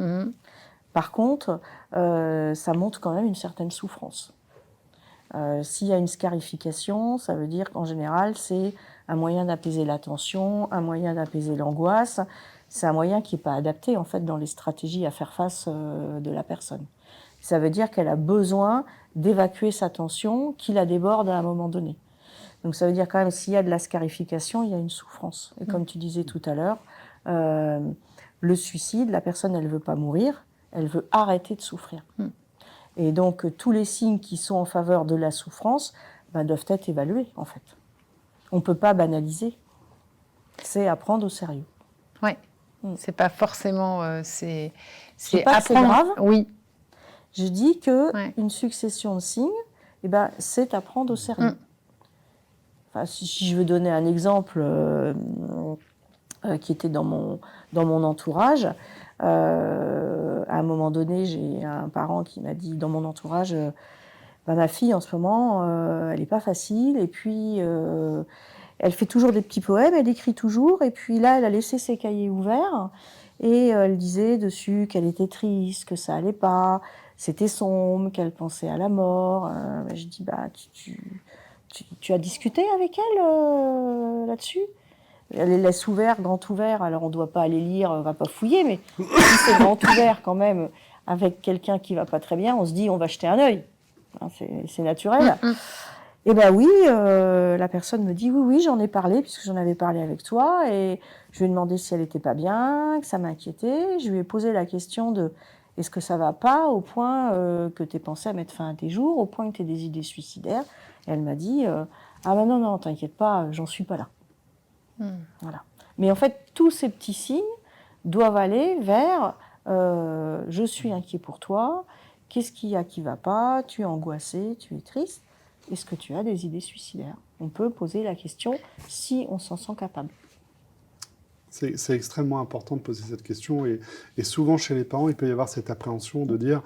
Speaker 2: Par contre, ça montre quand même une certaine souffrance. S'il y a une scarification, ça veut dire qu'en général, c'est un moyen d'apaiser la tension, un moyen d'apaiser l'angoisse. C'est un moyen qui n'est pas adapté, en fait, dans les stratégies à faire face de la personne. Ça veut dire qu'elle a besoin d'évacuer sa tension, qui la déborde à un moment donné. Donc ça veut dire quand même, s'il y a de la scarification, il y a une souffrance. Et comme tu disais tout à l'heure, le suicide, la personne, elle ne veut pas mourir, elle veut arrêter de souffrir. Et donc, tous les signes qui sont en faveur de la souffrance doivent être évalués, en fait. On ne peut pas banaliser. C'est à prendre au sérieux.
Speaker 1: Oui. C'est pas forcément... c'est
Speaker 2: dis pas que c'est grave.
Speaker 1: Oui.
Speaker 2: Je dis qu'une succession de signes, c'est à prendre au sérieux. Enfin, si je veux donner un exemple qui était dans mon entourage, à un moment donné, j'ai un parent qui m'a dit, dans mon entourage, ma fille en ce moment, elle n'est pas facile, et puis elle fait toujours des petits poèmes, elle écrit toujours, et puis là, elle a laissé ses cahiers ouverts, et elle disait dessus qu'elle était triste, que ça allait pas, c'était sombre, qu'elle pensait à la mort. Je dis, tu as discuté avec elle là-dessus? Elle les laisse ouverts, grand ouvert, alors on ne doit pas aller lire, on ne va pas fouiller, mais si c'est grand ouvert quand même, avec quelqu'un qui ne va pas très bien, on se dit on va jeter un œil. Hein, c'est naturel. Et oui, la personne me dit oui, j'en ai parlé, puisque j'en avais parlé avec toi, et je lui ai demandé si elle n'était pas bien, que ça m'inquiétait. Je lui ai posé la question de est-ce que ça ne va pas au point que tu aies pensé à mettre fin à tes jours, au point que tu aies des idées suicidaires. Et elle m'a dit non, t'inquiète pas, j'en suis pas là. Voilà. Mais en fait, tous ces petits signes doivent aller vers je suis inquiet pour toi, qu'est-ce qu'il y a qui ne va pas, tu es angoissé, tu es triste, est-ce que tu as des idées suicidaires? On peut poser la question si on s'en sent capable.
Speaker 3: C'est extrêmement important de poser cette question, et souvent chez les parents, il peut y avoir cette appréhension de dire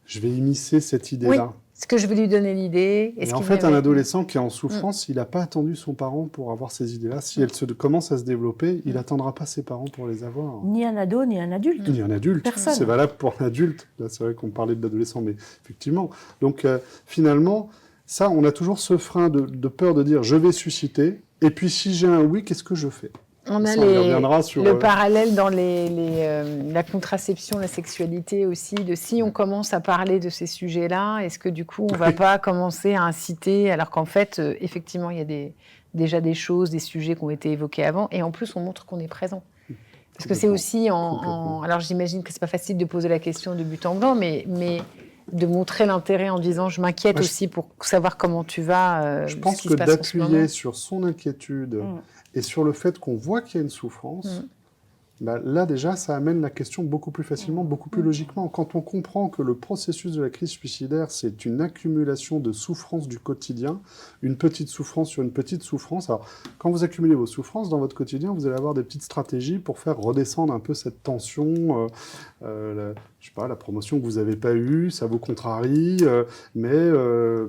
Speaker 3: je vais immiscer cette idée-là.
Speaker 1: Oui. Est-ce que je vais lui donner l'idée?
Speaker 3: Et en fait, un adolescent qui est en souffrance, il n'a pas attendu son parent pour avoir ces idées-là. Si elle commence à se développer, il n'attendra pas ses parents pour les avoir.
Speaker 2: Ni un ado, ni un adulte.
Speaker 3: Ni un adulte.
Speaker 2: Personne.
Speaker 3: C'est valable pour l'adulte. Là, c'est vrai qu'on parlait de l'adolescent, mais effectivement. Donc, finalement, ça, on a toujours ce frein de peur de dire je vais susciter. Et puis, si j'ai un oui, qu'est-ce que je fais?
Speaker 1: On a le parallèle dans la contraception, la sexualité aussi, de si on commence à parler de ces sujets-là, est-ce que du coup on ne va pas commencer à inciter, alors qu'en fait, effectivement, il y a déjà des choses, des sujets qui ont été évoqués avant, et en plus on montre qu'on est présent. Parce que c'est aussi alors j'imagine que ce n'est pas facile de poser la question de but en blanc, mais de montrer l'intérêt en disant je m'inquiète aussi pour savoir comment tu vas.
Speaker 3: Je pense que d'appuyer sur son inquiétude et sur le fait qu'on voit qu'il y a une souffrance, là déjà ça amène la question beaucoup plus facilement, beaucoup plus logiquement. Quand on comprend que le processus de la crise suicidaire, c'est une accumulation de souffrances du quotidien, une petite souffrance sur une petite souffrance. Alors quand vous accumulez vos souffrances dans votre quotidien, vous allez avoir des petites stratégies pour faire redescendre un peu cette tension, je sais pas, la promotion que vous n'avez pas eue, ça vous contrarie, mais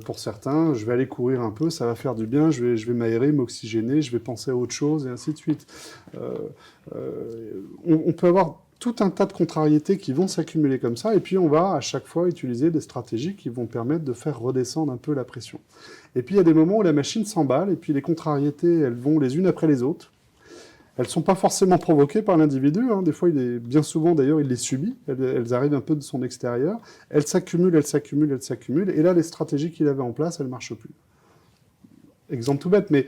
Speaker 3: pour certains, je vais aller courir un peu, ça va faire du bien, je vais m'aérer, m'oxygéner, je vais penser à autre chose, et ainsi de suite. On peut avoir tout un tas de contrariétés qui vont s'accumuler comme ça, et puis on va à chaque fois utiliser des stratégies qui vont permettre de faire redescendre un peu la pression. Et puis il y a des moments où la machine s'emballe, et puis les contrariétés, elles vont les unes après les autres. Elles ne sont pas forcément provoquées par l'individu, hein. Des fois, bien souvent d'ailleurs, il les subit, elles arrivent un peu de son extérieur, elles s'accumulent, et là, les stratégies qu'il avait en place, elles ne marchent plus. Exemple tout bête, mais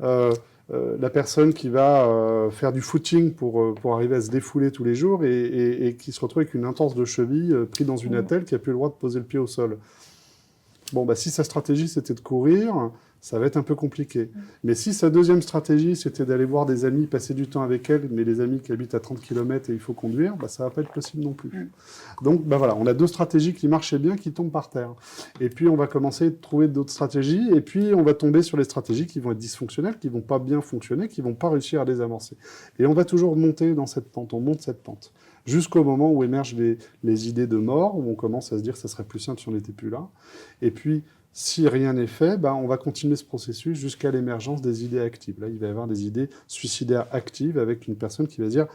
Speaker 3: la personne qui va faire du footing pour arriver à se défouler tous les jours et qui se retrouve avec une entorse de cheville pris dans une attelle, qui n'a plus le droit de poser le pied au sol. Bon, si sa stratégie c'était de courir, ça va être un peu compliqué. Mais si sa deuxième stratégie c'était d'aller voir des amis, passer du temps avec elle, mais les amis qui habitent à 30 km et il faut conduire, ça va pas être possible non plus. Donc voilà, on a deux stratégies qui marchaient bien, qui tombent par terre. Et puis on va commencer à trouver d'autres stratégies, et puis on va tomber sur les stratégies qui vont être dysfonctionnelles, qui vont pas bien fonctionner, qui vont pas réussir à désamorcer. Et on va toujours monter dans cette pente, on monte cette pente. Jusqu'au moment où émergent les idées de mort, où on commence à se dire que ça serait plus simple si on n'était plus là. Et puis, si rien n'est fait, on va continuer ce processus jusqu'à l'émergence des idées actives. Là, il va y avoir des idées suicidaires actives avec une personne qui va dire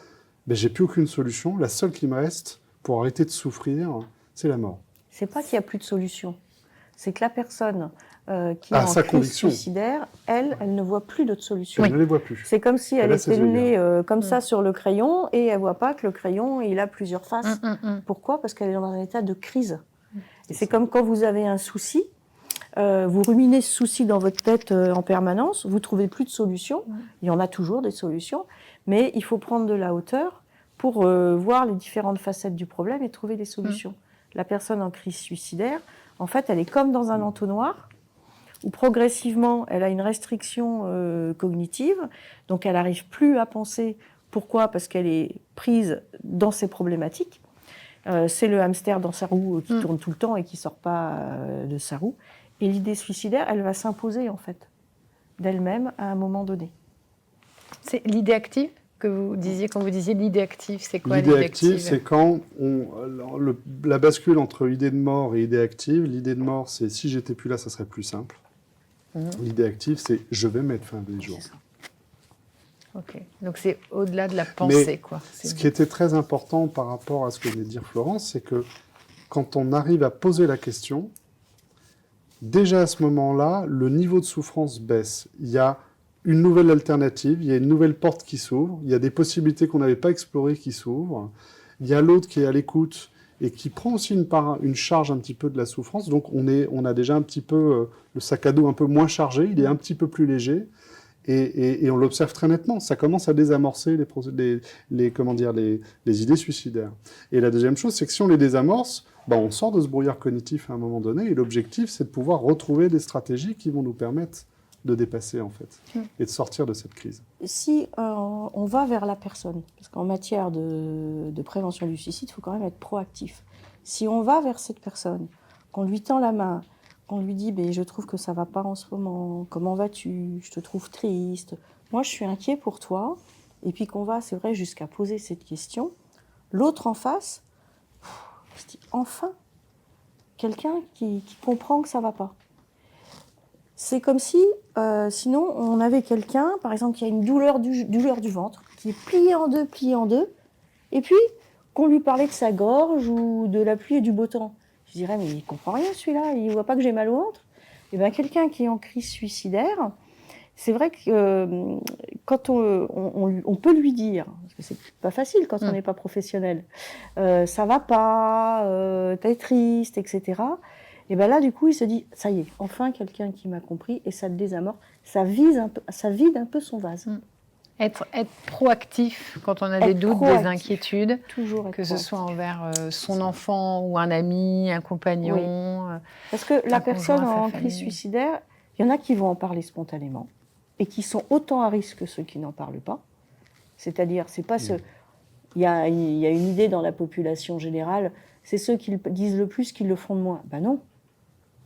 Speaker 3: j'ai plus aucune solution, la seule qui me reste pour arrêter de souffrir, c'est la mort.
Speaker 2: C'est pas qu'il n'y a plus de solution, c'est que la personne qui est en crise suicidaire, elle ne voit plus d'autres solutions.
Speaker 3: Elle ne les voit plus.
Speaker 2: C'est comme si elle était le nez comme ça sur le crayon, et elle ne voit pas que le crayon, il a plusieurs faces. Pourquoi? Parce qu'elle est dans un état de crise. Et c'est comme quand vous avez un souci, vous ruminez ce souci dans votre tête en permanence, vous ne trouvez plus de solution. Il y en a toujours des solutions, mais il faut prendre de la hauteur pour voir les différentes facettes du problème et trouver des solutions. La personne en crise suicidaire, en fait, elle est comme dans un entonnoir, où progressivement, elle a une restriction cognitive, donc elle n'arrive plus à penser Pourquoi ? Parce qu'elle est prise dans ses problématiques. C'est le hamster dans sa roue qui tourne tout le temps et qui ne sort pas de sa roue. Et l'idée suicidaire, elle va s'imposer, en fait, d'elle-même à un moment donné.
Speaker 1: C'est l'idée active que vous disiez, quand vous disiez l'idée active, c'est quoi
Speaker 3: l'idée active? C'est quand la bascule entre idée de mort et idée active. L'idée de mort, c'est si j'étais plus là, ça serait plus simple. L'idée active, c'est je vais mettre fin à des jours.
Speaker 1: Ok, donc c'est au-delà de la pensée, quoi.
Speaker 3: Ce qui était très important par rapport à ce que venait de dire Florence, c'est que quand on arrive à poser la question, déjà à ce moment-là, le niveau de souffrance baisse. Il y a une nouvelle alternative, il y a une nouvelle porte qui s'ouvre, il y a des possibilités qu'on n'avait pas explorées qui s'ouvrent, il y a l'autre qui est à l'écoute et qui prend aussi une charge un petit peu de la souffrance. Donc on a déjà un petit peu le sac à dos un peu moins chargé, il est un petit peu plus léger. Et on l'observe très nettement. Ça commence à désamorcer les idées suicidaires. Et la deuxième chose, c'est que si on les désamorce, on sort de ce brouillard cognitif à un moment donné. Et l'objectif, c'est de pouvoir retrouver des stratégies qui vont nous permettre de dépasser, en fait, et de sortir de cette crise.
Speaker 2: Si on va vers la personne, parce qu'en matière de prévention du suicide, il faut quand même être proactif. Si on va vers cette personne, qu'on lui tend la main, on lui dit je trouve que ça va pas en ce moment, comment vas-tu, je te trouve triste, moi je suis inquiet pour toi, et puis qu'on va, c'est vrai, jusqu'à poser cette question, l'autre en face se dit enfin quelqu'un qui comprend que ça va pas. C'est comme si sinon on avait quelqu'un, par exemple, qui a une douleur du ventre, qui est plié en deux, et puis qu'on lui parlait de sa gorge ou de la pluie et du beau temps. Je dirais, mais il ne comprend rien celui-là, il ne voit pas que j'ai mal au ventre. Et bien, quelqu'un qui est en crise suicidaire, c'est vrai que quand on peut lui dire, parce que c'est pas facile quand on n'est pas professionnel, ça va pas, t'es triste, etc. Et bien là, du coup, il se dit, ça y est, enfin quelqu'un qui m'a compris, et ça le désamorce, ça vide un peu son vase.
Speaker 1: Être proactif quand on a des doutes, des inquiétudes, que ce soit envers son enfant ou un ami, un compagnon.
Speaker 2: Oui. Parce que la personne en crise suicidaire, il y en a qui vont en parler spontanément et qui sont autant à risque que ceux qui n'en parlent pas. C'est-à-dire, c'est pas il y a une idée dans la population générale, c'est ceux qui le disent le plus qui le font le moins. Ben non.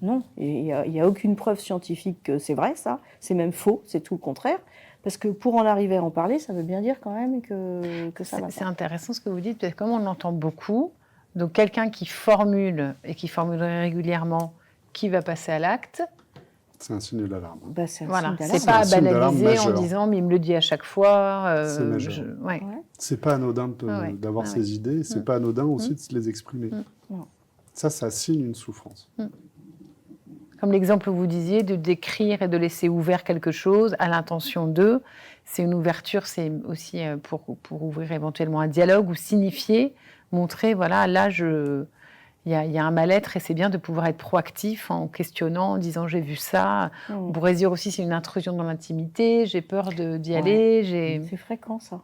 Speaker 2: Non, il n'y a aucune preuve scientifique que c'est vrai, ça. C'est même faux, c'est tout le contraire. Parce que pour en arriver à en parler, ça veut bien dire quand même que ça va pas.
Speaker 1: C'est intéressant ce que vous dites, parce que comme on l'entend beaucoup, donc quelqu'un qui formule et qui formulerait régulièrement, qui va passer à l'acte.
Speaker 3: C'est un signe d'alarme.
Speaker 2: C'est un signe d'alarme.
Speaker 1: C'est pas banalisé en disant, mais il me le dit à chaque fois.
Speaker 3: C'est majeur. C'est pas anodin d'avoir ces idées, c'est pas anodin aussi de se les exprimer. Ça signe une souffrance.
Speaker 1: Comme l'exemple où vous disiez, de décrire et de laisser ouvert quelque chose à l'intention d'eux, c'est une ouverture, c'est aussi pour ouvrir éventuellement un dialogue ou signifier, montrer, voilà, là, il y a un mal-être et c'est bien de pouvoir être proactif en questionnant, en disant j'ai vu ça. On pourrait se dire aussi c'est une intrusion dans l'intimité, j'ai peur d'y aller.
Speaker 2: C'est fréquent ça.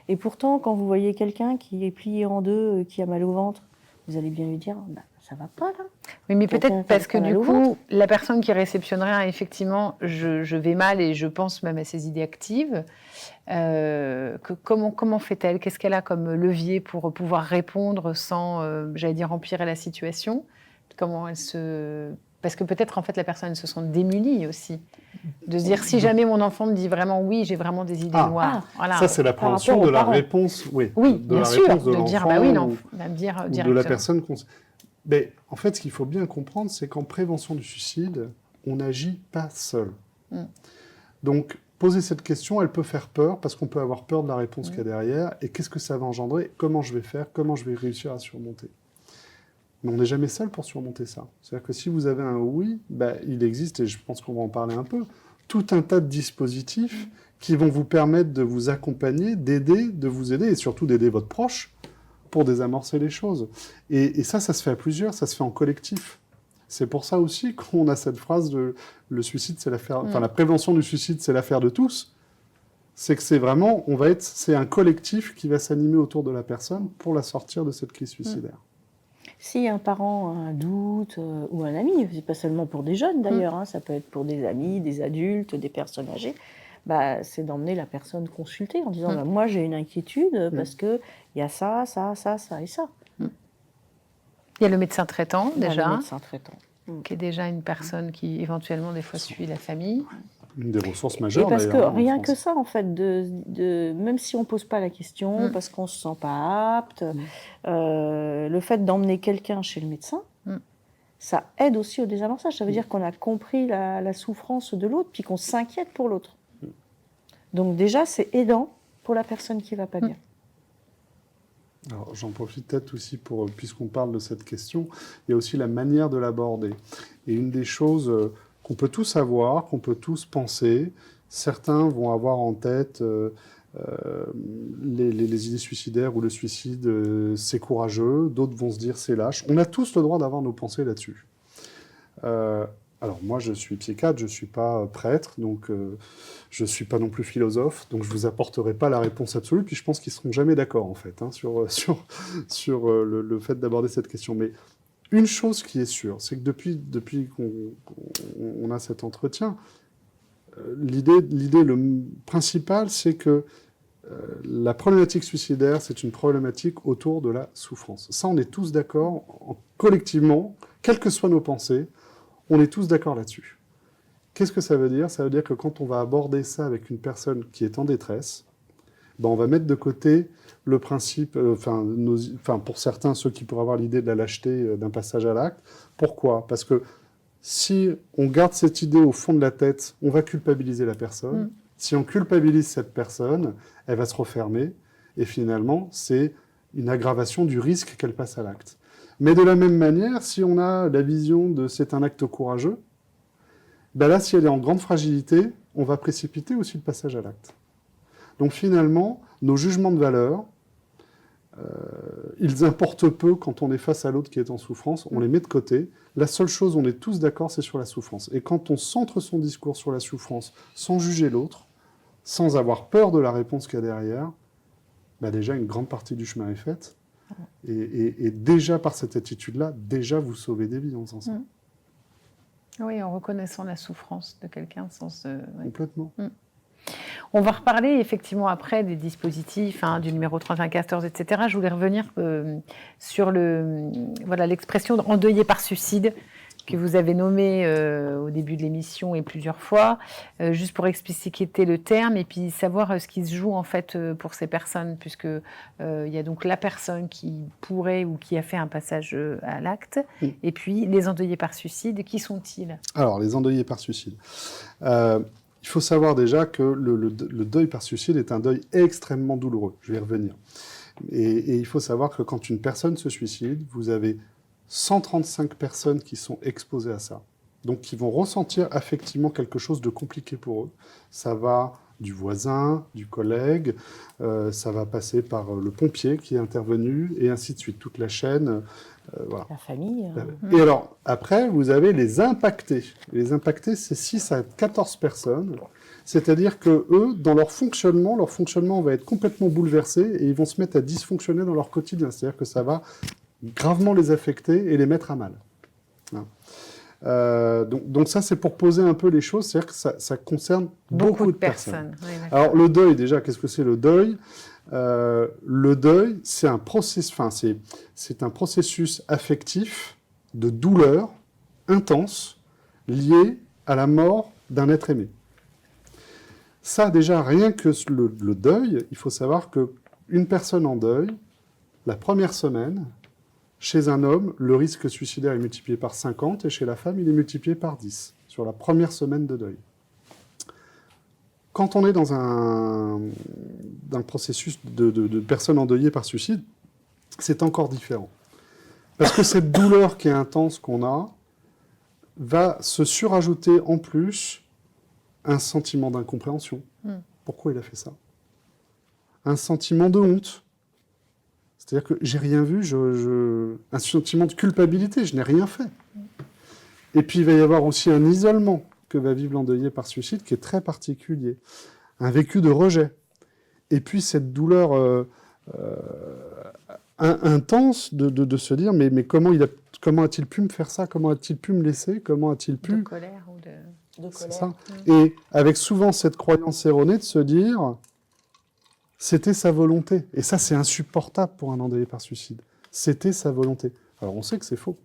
Speaker 2: Et pourtant, quand vous voyez quelqu'un qui est plié en deux, qui a mal au ventre, vous allez bien lui dire ça va pas là.
Speaker 1: Oui, mais peut-être parce que du coup, la personne qui réceptionnerait effectivement, je vais mal et je pense même à ses idées actives. Comment fait-elle? Qu'est-ce qu'elle a comme levier pour pouvoir répondre sans, j'allais dire, empirer la situation? Comment elle se... Parce que peut-être en fait la personne se sent démunie aussi. De se dire si jamais mon enfant me dit vraiment oui, j'ai vraiment des idées noires. Voilà.
Speaker 3: Ça c'est l'appréhension de la réponse,
Speaker 1: oui, bien sûr, de dire bah oui, non, va me dire directement.
Speaker 3: De la personne Mais en fait, ce qu'il faut bien comprendre, c'est qu'en prévention du suicide, on n'agit pas seul. Donc, poser cette question, elle peut faire peur, parce qu'on peut avoir peur de la réponse qu'il y a derrière, et qu'est-ce que ça va engendrer, comment je vais faire, comment je vais réussir à surmonter. Mais on n'est jamais seul pour surmonter ça. C'est-à-dire que si vous avez un oui, il existe, et je pense qu'on va en parler un peu, tout un tas de dispositifs qui vont vous permettre de vous accompagner, d'aider, de vous aider, et surtout d'aider votre proche, pour désamorcer les choses. Et ça se fait à plusieurs, ça se fait en collectif. C'est pour ça aussi qu'on a cette phrase de le suicide, c'est l'affaire, la prévention du suicide, c'est l'affaire de tous. C'est que c'est vraiment, c'est un collectif qui va s'animer autour de la personne pour la sortir de cette crise suicidaire.
Speaker 2: Si un parent a un doute ou un ami, c'est pas seulement pour des jeunes d'ailleurs, ça peut être pour des amis, des adultes, des personnes âgées, c'est d'emmener la personne consulter en disant moi j'ai une inquiétude parce qu'il y a ça, ça, ça, ça et ça.
Speaker 1: Il y a le médecin traitant déjà,
Speaker 2: le médecin traitant.
Speaker 1: Qui est déjà une personne qui éventuellement des fois suit la famille.
Speaker 3: Une des ressources majeures.
Speaker 2: Et parce que rien que ça, en fait, même si on ne pose pas la question, parce qu'on ne se sent pas apte, le fait d'emmener quelqu'un chez le médecin, ça aide aussi au désamorçage. Ça veut dire qu'on a compris la souffrance de l'autre, puis qu'on s'inquiète pour l'autre. Donc déjà, c'est aidant pour la personne qui ne va pas bien.
Speaker 3: Alors, j'en profite peut-être aussi puisqu'on parle de cette question, il y a aussi la manière de l'aborder. Et une des choses qu'on peut tous avoir, qu'on peut tous penser, certains vont avoir en tête les idées suicidaires ou le suicide, c'est courageux, d'autres vont se dire c'est lâche. On a tous le droit d'avoir nos pensées là-dessus. Alors moi, je suis psychiatre, je ne suis pas prêtre, donc je ne suis pas non plus philosophe, donc je ne vous apporterai pas la réponse absolue, puis je pense qu'ils ne seront jamais d'accord, en fait, sur le fait d'aborder cette question. Mais une chose qui est sûre, c'est que depuis qu'on a cet entretien, l'idée principale, c'est que la problématique suicidaire, c'est une problématique autour de la souffrance. Ça, on est tous d'accord, collectivement, quelles que soient nos pensées, on est tous d'accord là-dessus. Qu'est-ce que ça veut dire ? Ça veut dire que quand on va aborder ça avec une personne qui est en détresse, on va mettre de côté le principe, pour certains, ceux qui pourraient avoir l'idée de la lâcheté d'un passage à l'acte. Pourquoi ? Parce que si on garde cette idée au fond de la tête, on va culpabiliser la personne. Si on culpabilise cette personne, elle va se refermer. Et finalement, c'est une aggravation du risque qu'elle passe à l'acte. Mais de la même manière, si on a la vision de c'est un acte courageux, là, si elle est en grande fragilité, on va précipiter aussi le passage à l'acte. Donc finalement, nos jugements de valeur, ils importent peu quand on est face à l'autre qui est en souffrance, on les met de côté. La seule chose, on est tous d'accord, c'est sur la souffrance. Et quand on centre son discours sur la souffrance, sans juger l'autre, sans avoir peur de la réponse qu'il y a derrière, déjà une grande partie du chemin est faite. Et déjà, par cette attitude-là, déjà, vous sauvez des vies en faisant ça.
Speaker 1: Oui, en reconnaissant la souffrance de quelqu'un sans se...
Speaker 3: Complètement.
Speaker 1: On va reparler effectivement après des dispositifs, du numéro 3114, etc. Je voulais revenir sur l'expression endeuillé par suicide que vous avez nommé au début de l'émission et plusieurs fois, juste pour expliciter le terme et puis savoir ce qui se joue en fait pour ces personnes, puisque il y a donc la personne qui pourrait ou qui a fait un passage à l'acte, et puis les endeuillés par suicide, qui sont-ils ? Alors,
Speaker 3: les endeuillés par suicide. Il faut savoir déjà que le deuil par suicide est un deuil extrêmement douloureux. Je vais y revenir. Et il faut savoir que quand une personne se suicide, vous avez 135 personnes qui sont exposées à ça. Donc, qui vont ressentir affectivement quelque chose de compliqué pour eux. Ça va du voisin, du collègue, ça va passer par le pompier qui est intervenu, et ainsi de suite. Toute la chaîne. Voilà.
Speaker 2: La famille.
Speaker 3: Et alors, après, vous avez les impactés. Les impactés, c'est 6 à 14 personnes. C'est-à-dire que eux, dans leur fonctionnement va être complètement bouleversé et ils vont se mettre à dysfonctionner dans leur quotidien. C'est-à-dire que ça va gravement les affecter et les mettre à mal. Donc ça, c'est pour poser un peu les choses, c'est-à-dire que ça concerne beaucoup de personnes.
Speaker 1: Oui,
Speaker 3: alors le deuil, déjà, qu'est-ce que c'est le deuil ? Le deuil, c'est un processus affectif de douleur intense lié à la mort d'un être aimé. Ça, déjà, rien que le deuil, il faut savoir qu'une personne en deuil, la première semaine, chez un homme, le risque suicidaire est multiplié par 50 et chez la femme, il est multiplié par 10 sur la première semaine de deuil. Quand on est dans un processus de personnes endeuillées par suicide, c'est encore différent. Parce que cette douleur qui est intense qu'on a va se surajouter en plus un sentiment d'incompréhension. Pourquoi il a fait ça ? Un sentiment de honte. C'est-à-dire que j'ai rien vu, un sentiment de culpabilité, je n'ai rien fait. Et puis il va y avoir aussi un isolement que va vivre l'endeuillé par suicide qui est très particulier. Un vécu de rejet. Et puis cette douleur intense de se dire mais comment a-t-il pu me faire ça ? Comment a-t-il pu me laisser ? Comment a-t-il pu...
Speaker 1: De colère ou de...
Speaker 2: De
Speaker 3: C'est
Speaker 2: colère.
Speaker 3: ça. Et avec souvent cette croyance erronée de se dire c'était sa volonté. Et ça, c'est insupportable pour un endeuillé par suicide. C'était sa volonté. Alors on sait que c'est faux.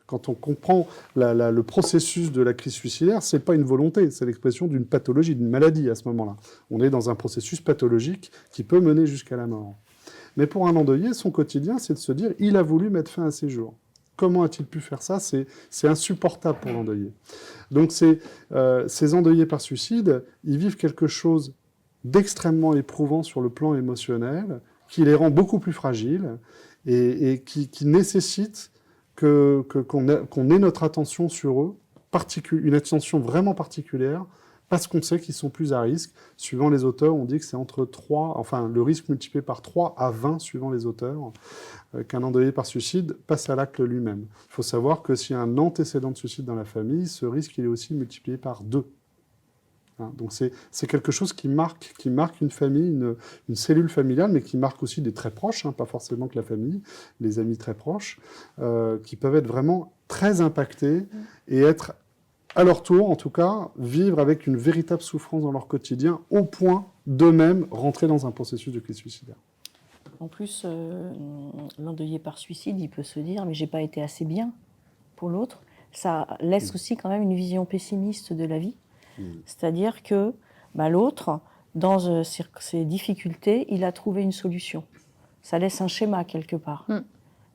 Speaker 3: Quand on comprend le processus de la crise suicidaire, c'est pas une volonté, c'est l'expression d'une pathologie, d'une maladie à ce moment-là. On est dans un processus pathologique qui peut mener jusqu'à la mort. Mais pour un endeuillé, son quotidien, c'est de se dire il a voulu mettre fin à ses jours. Comment a-t-il pu faire ça? C'est insupportable pour l'endeuillé. Donc ces endeuillés par suicide, ils vivent quelque chose d'extrêmement éprouvant sur le plan émotionnel, qui les rend beaucoup plus fragiles et qui nécessite qu'on ait notre attention sur eux, une attention vraiment particulière, parce qu'on sait qu'ils sont plus à risque. Suivant les auteurs, on dit que c'est entre 3, enfin le risque multiplié par 3 à 20, suivant les auteurs, qu'un endeuillé par suicide passe à l'acte lui-même. Il faut savoir que s'il y a un antécédent de suicide dans la famille, ce risque il est aussi multiplié par 2. Donc c'est quelque chose qui marque une famille, une cellule familiale, mais qui marque aussi des très proches, pas forcément que la famille, les amis très proches, qui peuvent être vraiment très impactés et être, à leur tour en tout cas, vivre avec une véritable souffrance dans leur quotidien, au point d'eux-mêmes rentrer dans un processus de crise suicidaire.
Speaker 2: En plus, l'endeuillé par suicide, il peut se dire « mais j'ai pas été assez bien pour l'autre ». Ça laisse aussi quand même une vision pessimiste de la vie. C'est-à-dire que l'autre, dans ses difficultés, il a trouvé une solution. Ça laisse un schéma quelque part.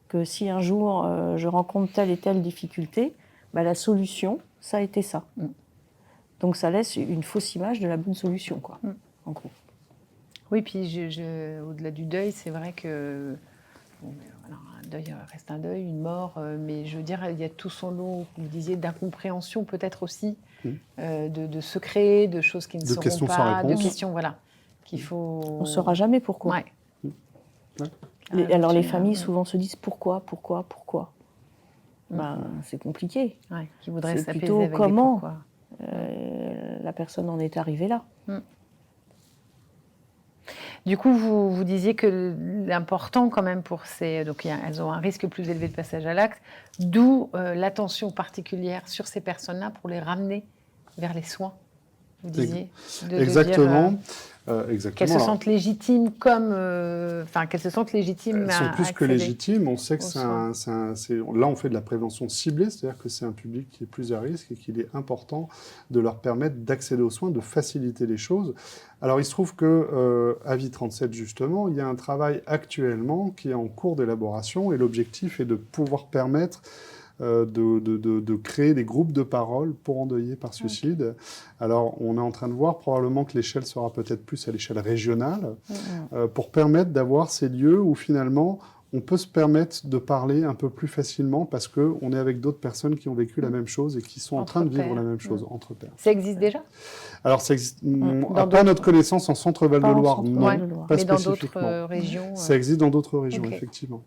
Speaker 2: Que si un jour je rencontre telle et telle difficulté, la solution, ça a été ça. Donc ça laisse une fausse image de la bonne solution, quoi, en gros.
Speaker 1: Oui, puis au-delà du deuil, c'est vrai que un deuil reste un deuil, une mort, mais je veux dire, il y a tout son lot, vous disiez, d'incompréhension peut-être aussi, de secrets, de choses qui ne seront
Speaker 3: questions sans
Speaker 1: pas,
Speaker 3: réponse.
Speaker 1: de questions, voilà, qu'il faut...
Speaker 2: On ne saura jamais pourquoi.
Speaker 1: Ouais.
Speaker 2: Alors les familles souvent se disent pourquoi. C'est compliqué.
Speaker 1: Ouais, qui voudraient
Speaker 2: C'est
Speaker 1: s'apaiser
Speaker 2: plutôt
Speaker 1: avec
Speaker 2: comment
Speaker 1: des pourquoi.
Speaker 2: La personne en est arrivée là.
Speaker 1: Du coup, vous disiez que l'important quand même pour ces... Donc elles ont un risque plus élevé de passage à l'acte, d'où l'attention particulière sur ces personnes-là pour les ramener vers les soins, vous disiez.
Speaker 3: Exactement.
Speaker 1: Qu'elles se sentent légitimes comme... qu'elles se sentent légitimes
Speaker 3: Elles sont plus que légitimes. On sait que là, on fait de la prévention ciblée, c'est-à-dire que c'est un public qui est plus à risque et qu'il est important de leur permettre d'accéder aux soins, de faciliter les choses. Alors, il se trouve qu'à Vie 37, justement, il y a un travail actuellement qui est en cours d'élaboration et l'objectif est de pouvoir permettre de créer des groupes de parole pour endeuillés par suicide. Alors, on est en train de voir probablement que l'échelle sera peut-être plus à l'échelle régionale pour permettre d'avoir ces lieux où finalement on peut se permettre de parler un peu plus facilement parce qu'on est avec d'autres personnes qui ont vécu la même chose et qui sont en train de vivre la même chose entre pairs.
Speaker 1: Ça existe déjà ?
Speaker 3: Alors, ça existe, pas à notre connaissance, en Centre-Val de Loire, non, pas
Speaker 1: mais dans
Speaker 3: spécifiquement.
Speaker 1: d'autres régions.
Speaker 3: Ça existe dans d'autres régions, effectivement.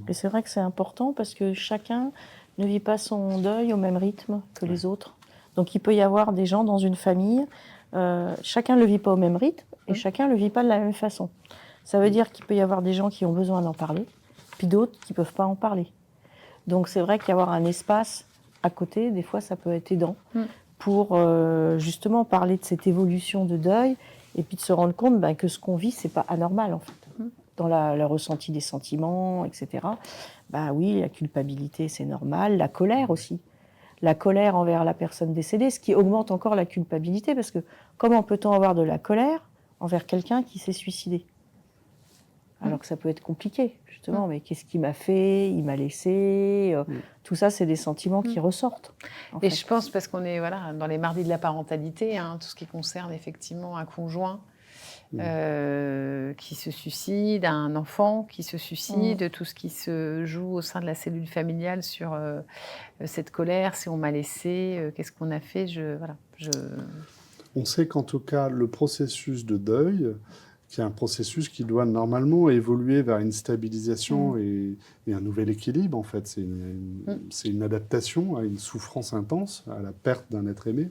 Speaker 2: Et c'est vrai que c'est important parce que chacun ne vit pas son deuil au même rythme que les autres. Donc il peut y avoir des gens dans une famille, chacun ne le vit pas au même rythme et chacun ne le vit pas de la même façon. Ça veut dire qu'il peut y avoir des gens qui ont besoin d'en parler, puis d'autres qui ne peuvent pas en parler. Donc c'est vrai qu'avoir un espace à côté, des fois ça peut être aidant pour justement parler de cette évolution de deuil et puis de se rendre compte que ce qu'on vit, c'est pas anormal en fait. Dans le ressenti des sentiments, etc. Oui, la culpabilité, c'est normal. La colère aussi. La colère envers la personne décédée, ce qui augmente encore la culpabilité, parce que comment peut-on avoir de la colère envers quelqu'un qui s'est suicidé ? Alors que ça peut être compliqué, justement. Mais qu'est-ce qu'il m'a fait ? Il m'a laissé. Tout ça, c'est des sentiments qui ressortent.
Speaker 1: Et je pense, parce qu'on est dans les mardis de la parentalité, tout ce qui concerne effectivement un conjoint qui se suicide, un enfant qui se suicide, tout ce qui se joue au sein de la cellule familiale sur cette colère, si on m'a laissé, qu'est-ce qu'on a fait,
Speaker 3: On sait qu'en tout cas, le processus de deuil, qui est un processus qui doit normalement évoluer vers une stabilisation et un nouvel équilibre, en fait. C'est une adaptation à une souffrance intense, à la perte d'un être aimé.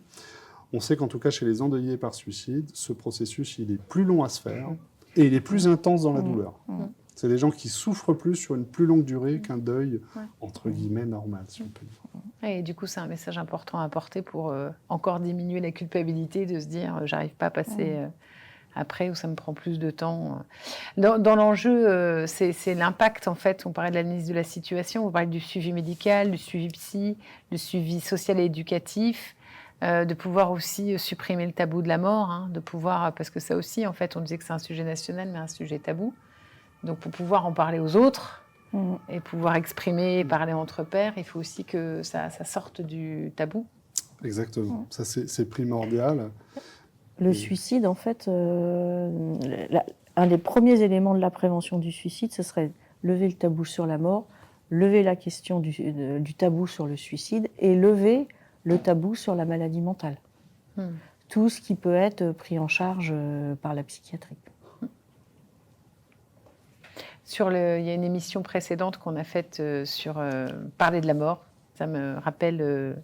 Speaker 3: On sait qu'en tout cas, chez les endeuillés par suicide, ce processus, il est plus long à se faire et il est plus intense dans la douleur. C'est des gens qui souffrent plus sur une plus longue durée qu'un deuil, entre guillemets, normal, si on peut dire.
Speaker 1: Et du coup, c'est un message important à apporter pour encore diminuer la culpabilité de se dire j'arrive pas à passer après ou ça me prend plus de temps. Dans l'enjeu, c'est l'impact en fait. On parlait de l'analyse de la situation, on parlait du suivi médical, du suivi psy, du suivi social et éducatif. De pouvoir aussi supprimer le tabou de la mort, hein, de pouvoir, parce que ça aussi, en fait, on disait que c'est un sujet national, mais un sujet tabou. Donc, pour pouvoir en parler aux autres et pouvoir exprimer et parler entre pairs, il faut aussi que ça sorte du tabou.
Speaker 3: Exactement, ça c'est primordial.
Speaker 2: Le suicide, en fait, un des premiers éléments de la prévention du suicide, ce serait lever le tabou sur la mort, lever la question du tabou sur le suicide et lever le tabou sur la maladie mentale. Tout ce qui peut être pris en charge par la psychiatrie.
Speaker 1: Il y a une émission précédente qu'on a faite sur parler de la mort. Ça me rappelle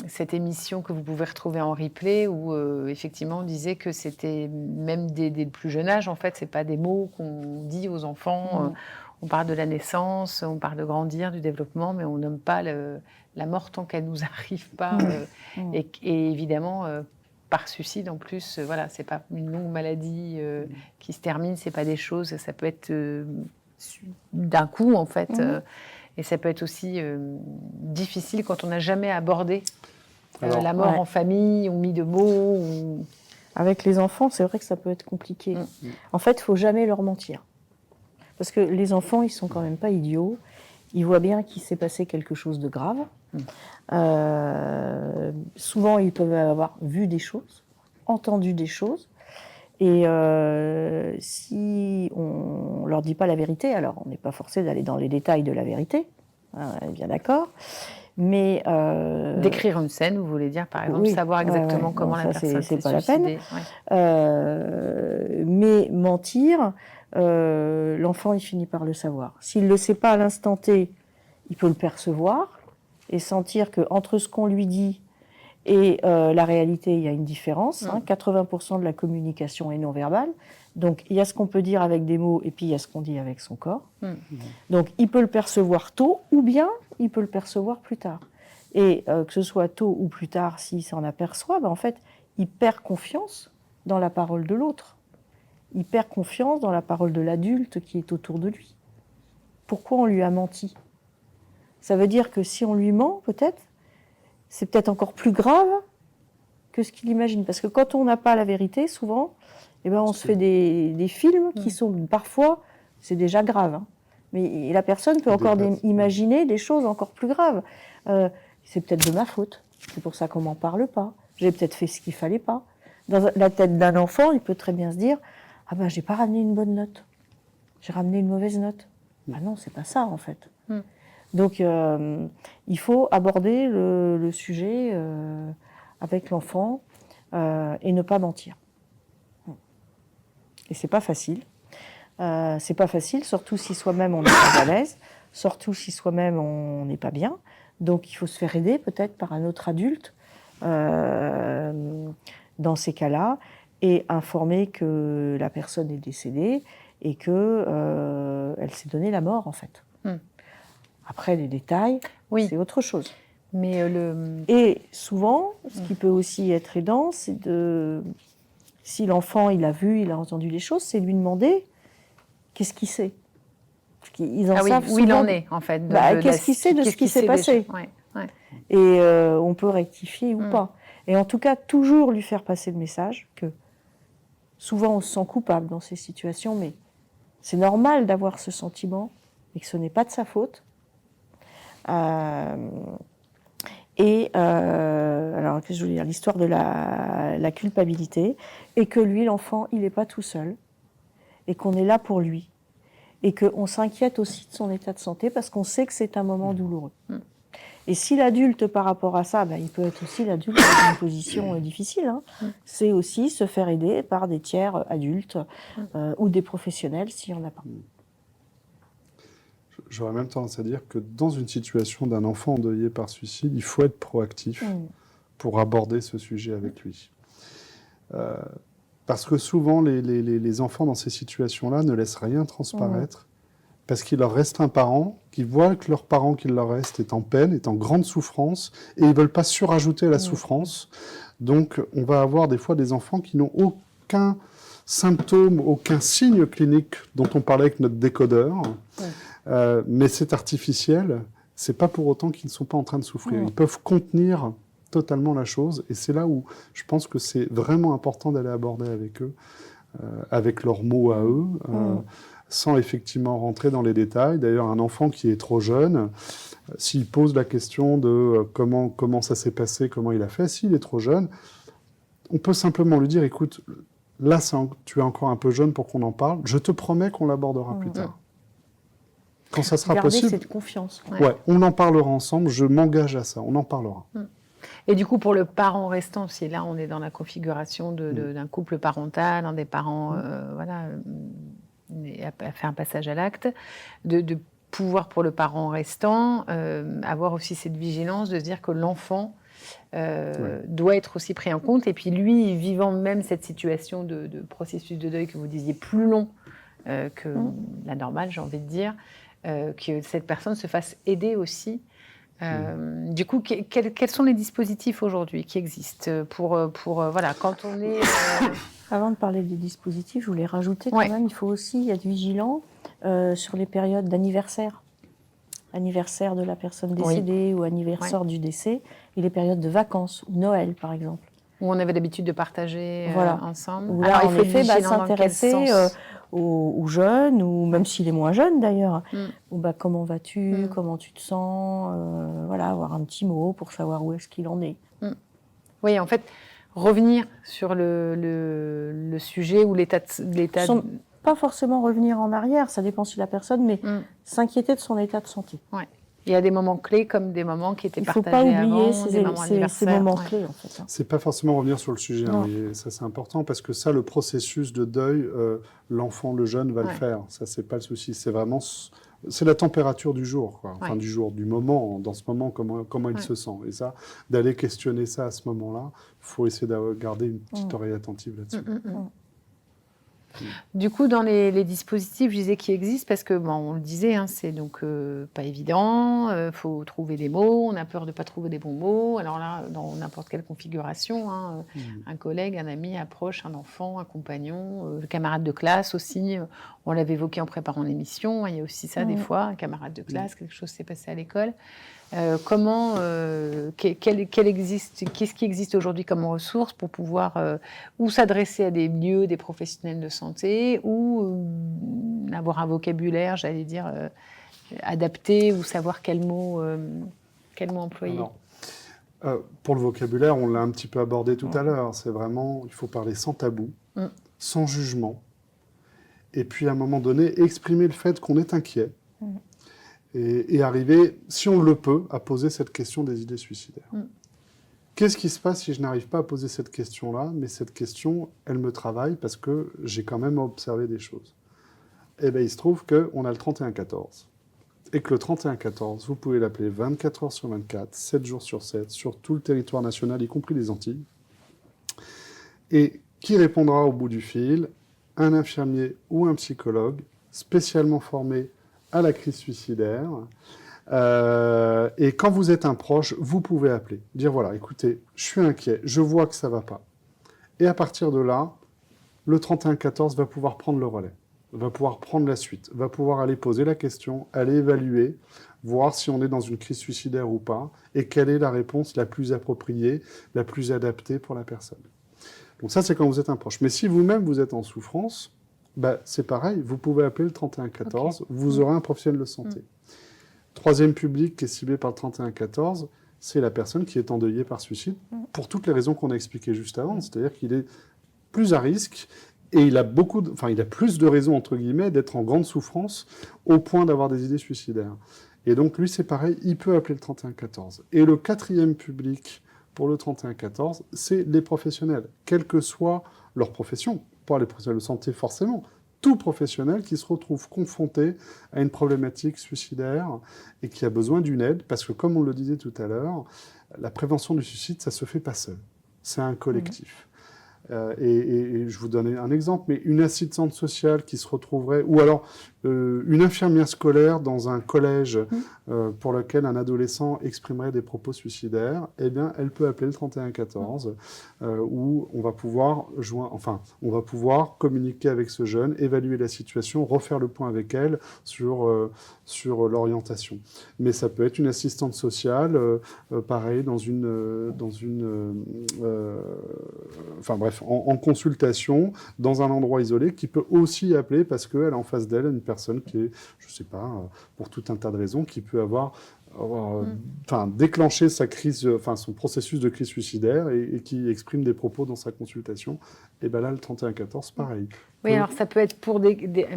Speaker 1: cette émission que vous pouvez retrouver en replay où effectivement on disait que c'était même dès le plus jeune âge, en fait, c'est pas des mots qu'on dit aux enfants. On parle de la naissance, on parle de grandir, du développement, mais on nomme pas la mort tant qu'elle nous arrive pas. Et évidemment, par suicide en plus, voilà, c'est pas une longue maladie qui se termine, c'est pas des choses, ça peut être d'un coup en fait, et ça peut être aussi difficile quand on n'a jamais abordé la mort en famille, ou mis de mots.
Speaker 2: Avec les enfants, c'est vrai que ça peut être compliqué. En fait, il faut jamais leur mentir. Parce que les enfants, ils sont quand même pas idiots. Ils voient bien qu'il s'est passé quelque chose de grave. Souvent, ils peuvent avoir vu des choses, entendu des choses. Et si on leur dit pas la vérité, alors on n'est pas forcé d'aller dans les détails de la vérité, hein, on est bien d'accord. Mais
Speaker 1: décrire une scène, vous voulez dire, par exemple, savoir exactement comment la personne s'est
Speaker 2: pas
Speaker 1: suicidée.
Speaker 2: La peine. Mais mentir, l'enfant, il finit par le savoir. S'il ne le sait pas à l'instant T, il peut le percevoir et sentir qu'entre ce qu'on lui dit et la réalité, il y a une différence. 80% de la communication est non verbale. Donc, il y a ce qu'on peut dire avec des mots et puis il y a ce qu'on dit avec son corps. Donc, il peut le percevoir tôt ou bien il peut le percevoir plus tard. Et que ce soit tôt ou plus tard, s'il s'en aperçoit, en fait, il perd confiance dans la parole de l'autre. Il perd confiance dans la parole de l'adulte qui est autour de lui. Pourquoi on lui a menti ? Ça veut dire que si on lui ment, peut-être, c'est peut-être encore plus grave que ce qu'il imagine. Parce que quand on n'a pas la vérité, souvent, on se fait des films qui sont parfois, c'est déjà grave. Hein. Mais la personne peut encore imaginer des choses encore plus graves. C'est peut-être de ma faute. C'est pour ça qu'on m'en parle pas. J'ai peut-être fait ce qu'il fallait pas. Dans la tête d'un enfant, il peut très bien se dire « Ah ben, j'ai pas ramené une bonne note. J'ai ramené une mauvaise note. » Ben non, c'est pas ça, en fait. Donc, il faut aborder le sujet avec l'enfant et ne pas mentir. Et c'est pas facile. C'est pas facile, surtout si soi-même on n'est pas à l'aise, surtout si soi-même on n'est pas bien. Donc, il faut se faire aider peut-être par un autre adulte dans ces cas-là et informer que la personne est décédée et que elle s'est donné la mort, en fait. Après, les détails, c'est autre chose.
Speaker 1: Mais
Speaker 2: Et souvent, ce qui peut aussi être aidant, c'est si l'enfant, il a vu, il a entendu les choses, c'est lui demander qu'est-ce qu'il sait. Parce qu'ils en savent
Speaker 1: où il en est, en fait.
Speaker 2: Qu'est-ce qu'il sait de ce qui s'est passé. Et on peut rectifier ou pas. Et en tout cas, toujours lui faire passer le message que souvent, on se sent coupable dans ces situations, mais c'est normal d'avoir ce sentiment et que ce n'est pas de sa faute. Alors, qu'est-ce que je veux dire ? L'histoire de la culpabilité, et que lui, l'enfant, il n'est pas tout seul, et qu'on est là pour lui, et qu'on s'inquiète aussi de son état de santé, parce qu'on sait que c'est un moment douloureux. Et si l'adulte, par rapport à ça, il peut être aussi l'adulte dans une position difficile, hein. C'est aussi se faire aider par des tiers adultes ou des professionnels, s'il n'y en a pas.
Speaker 3: J'aurais même tendance à dire que dans une situation d'un enfant endeuillé par suicide, il faut être proactif pour aborder ce sujet avec lui. Parce que souvent, les enfants dans ces situations-là ne laissent rien transparaître parce qu'il leur reste un parent, qui voit que leur parent qui leur reste est en peine, est en grande souffrance, et ils ne veulent pas surajouter à la souffrance. Donc, on va avoir des fois des enfants qui n'ont aucun symptôme, aucun signe clinique dont on parlait avec notre décodeur, mais c'est artificiel. C'est pas pour autant qu'ils ne sont pas en train de souffrir. Ils peuvent contenir totalement la chose, et c'est là où je pense que c'est vraiment important d'aller aborder avec eux, avec leurs mots à eux, sans effectivement rentrer dans les détails. D'ailleurs, un enfant qui est trop jeune, s'il pose la question de comment ça s'est passé, comment il a fait, s'il est trop jeune, on peut simplement lui dire, écoute, là, tu es encore un peu jeune pour qu'on en parle, je te promets qu'on l'abordera plus tard. Quand ça sera possible.
Speaker 2: Garder cette confiance.
Speaker 3: Ouais, on en parlera ensemble, je m'engage à ça, on en parlera.
Speaker 1: Et du coup, pour le parent restant, si là, on est dans la configuration d'un couple parental, un des parents, a fait un passage à l'acte, de pouvoir, pour le parent restant, avoir aussi cette vigilance de se dire que l'enfant doit être aussi pris en compte. Et puis lui, vivant même cette situation de processus de deuil que vous disiez plus long que la normale, j'ai envie de dire, que cette personne se fasse aider aussi. Du coup, quels sont les dispositifs aujourd'hui qui existent pour voilà, quand on est...
Speaker 2: Avant de parler des dispositifs, je voulais rajouter quand même, il faut aussi être vigilant sur les périodes d'anniversaire. Anniversaire de la personne décédée ou anniversaire du décès, et les périodes de vacances, ou Noël par exemple.
Speaker 1: Où on avait l'habitude de partager ensemble.
Speaker 2: Où là, alors, il faut s'intéresser aux jeunes, ou même s'il est moins jeune d'ailleurs. Ou comment vas-tu, comment tu te sens, avoir un petit mot pour savoir où est-ce qu'il en est.
Speaker 1: Oui, en fait, revenir sur le sujet ou l'état.
Speaker 2: Pas forcément revenir en arrière, ça dépend de la personne, mais s'inquiéter de son état de santé.
Speaker 1: Ouais. Il y a des moments clés comme des moments qui étaient partagés
Speaker 2: avant. Il ne faut pas oublier ces moments clés, en fait.
Speaker 3: C'est pas forcément revenir sur le sujet, mais ça c'est important, parce que ça, le processus de deuil, l'enfant, le jeune va le faire. Ça, c'est pas le souci. C'est vraiment... C'est la température du jour, quoi. Enfin du jour, du moment, dans ce moment, comment il se sent. Et ça, d'aller questionner ça à ce moment-là, il faut essayer de garder une petite oreille attentive là-dessus.
Speaker 1: Du coup, dans les dispositifs, je disais, qui existent, parce que, on le disait, c'est donc pas évident, faut trouver des mots, on a peur de ne pas trouver des bons mots. Alors là, dans n'importe quelle configuration, un collègue, un ami, un proche, un enfant, un compagnon, un camarade de classe aussi, on l'avait évoqué en préparant l'émission, il y a aussi ça des fois, un camarade de classe, quelque chose s'est passé à l'école. Qu'est-ce qui existe aujourd'hui comme ressources pour pouvoir ou s'adresser à des lieux, des professionnels de santé, ou avoir un vocabulaire, j'allais dire, adapté, ou savoir quel mot employer.
Speaker 3: Alors, pour le vocabulaire, on l'a un petit peu abordé tout à l'heure. C'est vraiment, il faut parler sans tabou, sans jugement, et puis à un moment donné, exprimer le fait qu'on est inquiet. Et arriver, si on le peut, à poser cette question des idées suicidaires. Qu'est-ce qui se passe si je n'arrive pas à poser cette question-là, mais cette question, elle me travaille parce que j'ai quand même observé des choses. Eh bien, il se trouve qu'on a le 31-14. Et que le 31-14, vous pouvez l'appeler 24 heures sur 24, 7 jours sur 7, sur tout le territoire national, y compris les Antilles. Et qui répondra au bout du fil? Un infirmier ou un psychologue spécialement formé à la crise suicidaire. Et quand vous êtes un proche, vous pouvez appeler. Dire, voilà, écoutez, je suis inquiet, je vois que ça ne va pas. Et à partir de là, le 31-14 va pouvoir prendre le relais, va pouvoir prendre la suite, va pouvoir aller poser la question, aller évaluer, voir si on est dans une crise suicidaire ou pas, et quelle est la réponse la plus appropriée, la plus adaptée pour la personne. Donc ça, c'est quand vous êtes un proche. Mais si vous-même, vous êtes en souffrance, c'est pareil, vous pouvez appeler le 31-14, vous aurez un professionnel de santé. Troisième public qui est ciblé par le 31-14, c'est la personne qui est endeuillée par suicide, pour toutes les raisons qu'on a expliquées juste avant, c'est-à-dire qu'il est plus à risque, et il a plus de raisons, entre guillemets, d'être en grande souffrance, au point d'avoir des idées suicidaires. Et donc lui, c'est pareil, il peut appeler le 31-14. Et le quatrième public pour le 31-14, c'est les professionnels, quelle que soit leur profession. Pas les professionnels de santé forcément, tout professionnel qui se retrouve confronté à une problématique suicidaire et qui a besoin d'une aide, parce que comme on le disait tout à l'heure, la prévention du suicide, ça ne se fait pas seul, c'est un collectif. Et je vous donne un exemple, mais une assistante sociale qui se retrouverait, ou alors une infirmière scolaire dans un collège pour lequel un adolescent exprimerait des propos suicidaires, eh bien, elle peut appeler le 3114, où on va pouvoir communiquer avec ce jeune, évaluer la situation, refaire le point avec elle sur l'orientation. Mais ça peut être une assistante sociale, pareil, en consultation, dans un endroit isolé, qui peut aussi appeler parce qu'elle a en face d'elle une personne qui est, je ne sais pas, pour tout un tas de raisons, qui peut avoir déclenché sa crise, son processus de crise suicidaire et qui exprime des propos dans sa consultation. Et bien là, le 3114, pareil.
Speaker 1: Oui, alors ça peut être pour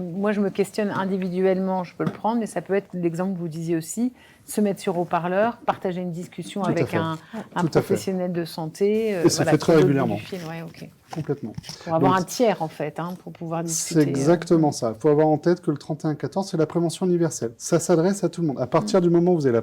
Speaker 1: moi, je me questionne individuellement, je peux le prendre, mais ça peut être l'exemple que vous disiez aussi, se mettre sur haut-parleur, partager une discussion avec un professionnel de santé.
Speaker 3: Et ça fait très régulièrement.
Speaker 1: Ouais, okay.
Speaker 3: Complètement.
Speaker 1: Pour avoir un tiers, en fait, pour pouvoir discuter.
Speaker 3: C'est exactement ça. Il faut avoir en tête que le 3114, c'est la prévention universelle. Ça s'adresse à tout le monde. À partir du moment où vous avez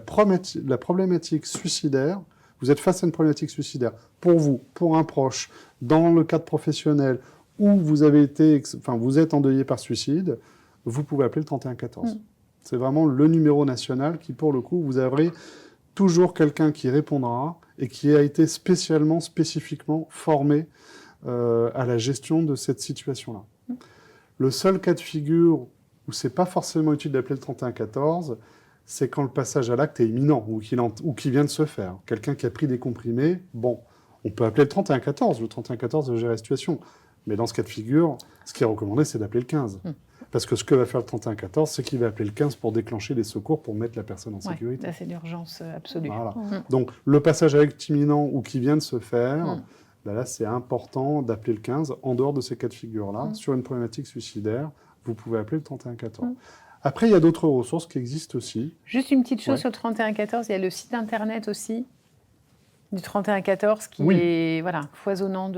Speaker 3: la problématique suicidaire, vous êtes face à une problématique suicidaire, pour vous, pour un proche, dans le cadre professionnel, où vous êtes endeuillé par suicide, vous pouvez appeler le 3114. C'est vraiment le numéro national qui, pour le coup, vous aurez toujours quelqu'un qui répondra et qui a été spécifiquement formé à la gestion de cette situation-là. Le seul cas de figure où c'est pas forcément utile d'appeler le 3114, c'est quand le passage à l'acte est imminent ou qu'il vient de se faire. Quelqu'un qui a pris des comprimés, on peut appeler le 3114. Le 3114 gère la situation. Mais dans ce cas de figure, ce qui est recommandé, c'est d'appeler le 15. Parce que ce que va faire le 3114, c'est qu'il va appeler le 15 pour déclencher les secours, pour mettre la personne en sécurité.
Speaker 1: Là, c'est l'urgence absolue.
Speaker 3: Voilà. Donc, le passage à l'acte imminent ou qui vient de se faire, là, c'est important d'appeler le 15 en dehors de ces cas de figure-là. Sur une problématique suicidaire, vous pouvez appeler le 3114. Après, il y a d'autres ressources qui existent aussi.
Speaker 1: Juste une petite chose sur le 3114, il y a le site internet aussi du 3114 qui est foisonnant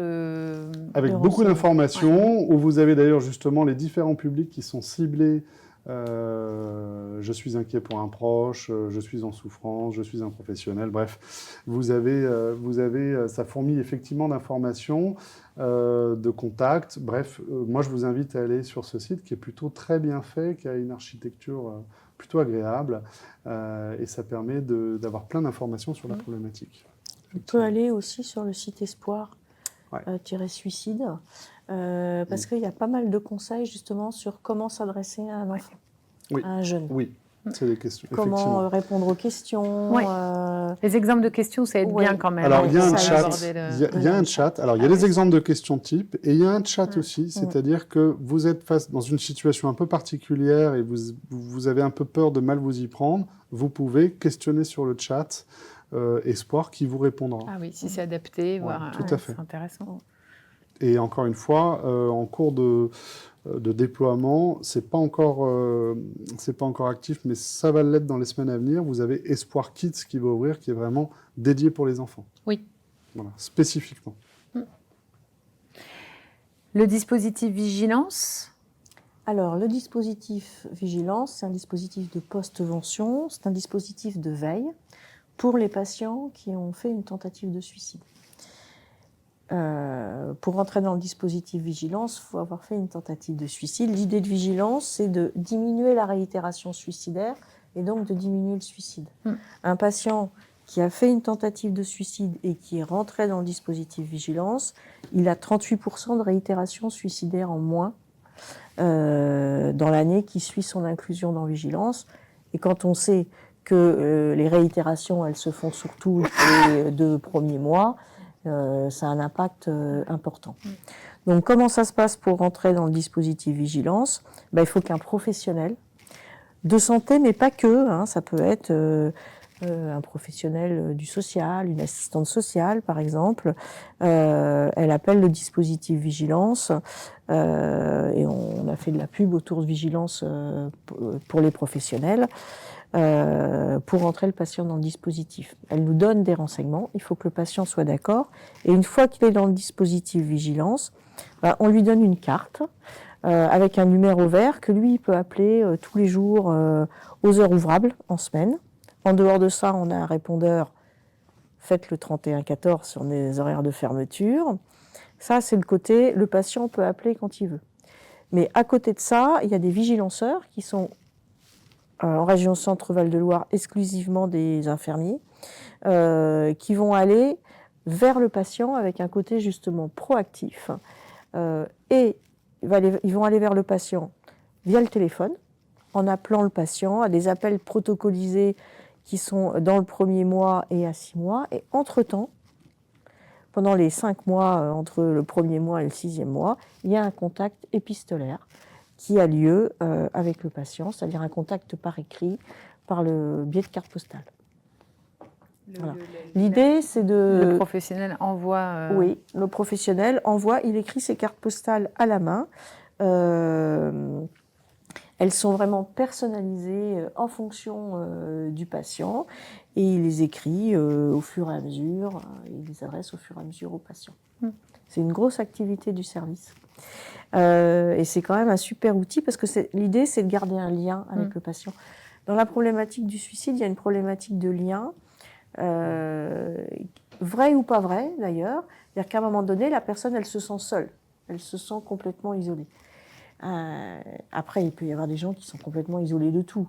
Speaker 3: avec beaucoup d'informations, où vous avez d'ailleurs justement les différents publics qui sont ciblés. Je suis inquiet pour un proche, je suis en souffrance, je suis un professionnel. Bref, vous avez ça fourmille effectivement d'informations, de contacts. Bref, moi je vous invite à aller sur ce site qui est plutôt très bien fait, qui a une architecture plutôt agréable, et ça permet d'avoir plein d'informations sur la problématique.
Speaker 2: On peut aller aussi sur le site espoir-suicide, parce qu'il y a pas mal de conseils justement sur comment s'adresser à un enfant, à un jeune.
Speaker 3: Oui, c'est des questions.
Speaker 2: Comment répondre aux questions.
Speaker 1: Les exemples de questions, ça aide bien quand même.
Speaker 3: Alors, il y a un chat. Il y a un chat. Alors, il y a les exemples de questions type et il y a un chat aussi. C'est-à-dire que vous êtes face dans une situation un peu particulière et vous avez un peu peur de mal vous y prendre. Vous pouvez questionner sur le chat Espoir qui vous répondra.
Speaker 1: Ah oui, si c'est adapté,
Speaker 3: tout à fait.
Speaker 1: C'est intéressant.
Speaker 3: Et encore une fois, en cours de déploiement, c'est pas encore actif, mais ça va l'être dans les semaines à venir. Vous avez Espoir Kids qui va ouvrir, qui est vraiment dédié pour les enfants.
Speaker 1: Oui.
Speaker 3: Voilà, spécifiquement.
Speaker 1: Le dispositif vigilance.
Speaker 2: Alors, le dispositif vigilance, c'est un dispositif de post-vention, c'est un dispositif de veille pour les patients qui ont fait une tentative de suicide. Pour entrer dans le dispositif vigilance, il faut avoir fait une tentative de suicide. L'idée de vigilance, c'est de diminuer la réitération suicidaire et donc de diminuer le suicide. Un patient qui a fait une tentative de suicide et qui est rentré dans le dispositif vigilance, il a 38% de réitération suicidaire en moins dans l'année qui suit son inclusion dans vigilance. Et quand on sait que les réitérations, elles se font surtout les 2 premiers mois, ça a un impact important. Donc, comment ça se passe pour rentrer dans le dispositif vigilance ? Il faut qu'un professionnel de santé, mais pas que, ça peut être un professionnel du social, une assistante sociale, par exemple, elle appelle le dispositif vigilance, et on a fait de la pub autour de vigilance pour les professionnels, pour entrer le patient dans le dispositif. Elle nous donne des renseignements, il faut que le patient soit d'accord, et une fois qu'il est dans le dispositif vigilance, on lui donne une carte avec un numéro vert que lui il peut appeler tous les jours aux heures ouvrables en semaine. En dehors de ça, on a un répondeur, faites le 3114 sur les horaires de fermeture. Ça, c'est le côté, le patient peut appeler quand il veut. Mais à côté de ça, il y a des vigilanceurs qui sont en région Centre-Val de Loire exclusivement des infirmiers, qui vont aller vers le patient avec un côté justement proactif. Et ils vont aller vers le patient via le téléphone, en appelant le patient à des appels protocolisés qui sont dans le premier mois et à 6 mois. Et entre-temps, pendant les 5 mois, entre le premier mois et le 6e mois, il y a un contact épistolaire qui a lieu avec le patient, c'est-à-dire un contact par écrit, par le biais de carte postale. Voilà. L'idée, c'est de...
Speaker 1: Le professionnel envoie...
Speaker 2: Oui, le professionnel envoie, il écrit ses cartes postales à la main. Elles sont vraiment personnalisées en fonction du patient et il les écrit au fur et à mesure, il les adresse au fur et à mesure au patient. C'est une grosse activité du service. Et c'est quand même un super outil parce que l'idée, c'est de garder un lien avec le patient. Dans la problématique du suicide, il y a une problématique de lien, vrai ou pas vrai d'ailleurs. C'est-à-dire qu'à un moment donné, la personne, elle se sent seule, elle se sent complètement isolée. Après, il peut y avoir des gens qui sont complètement isolés de tout.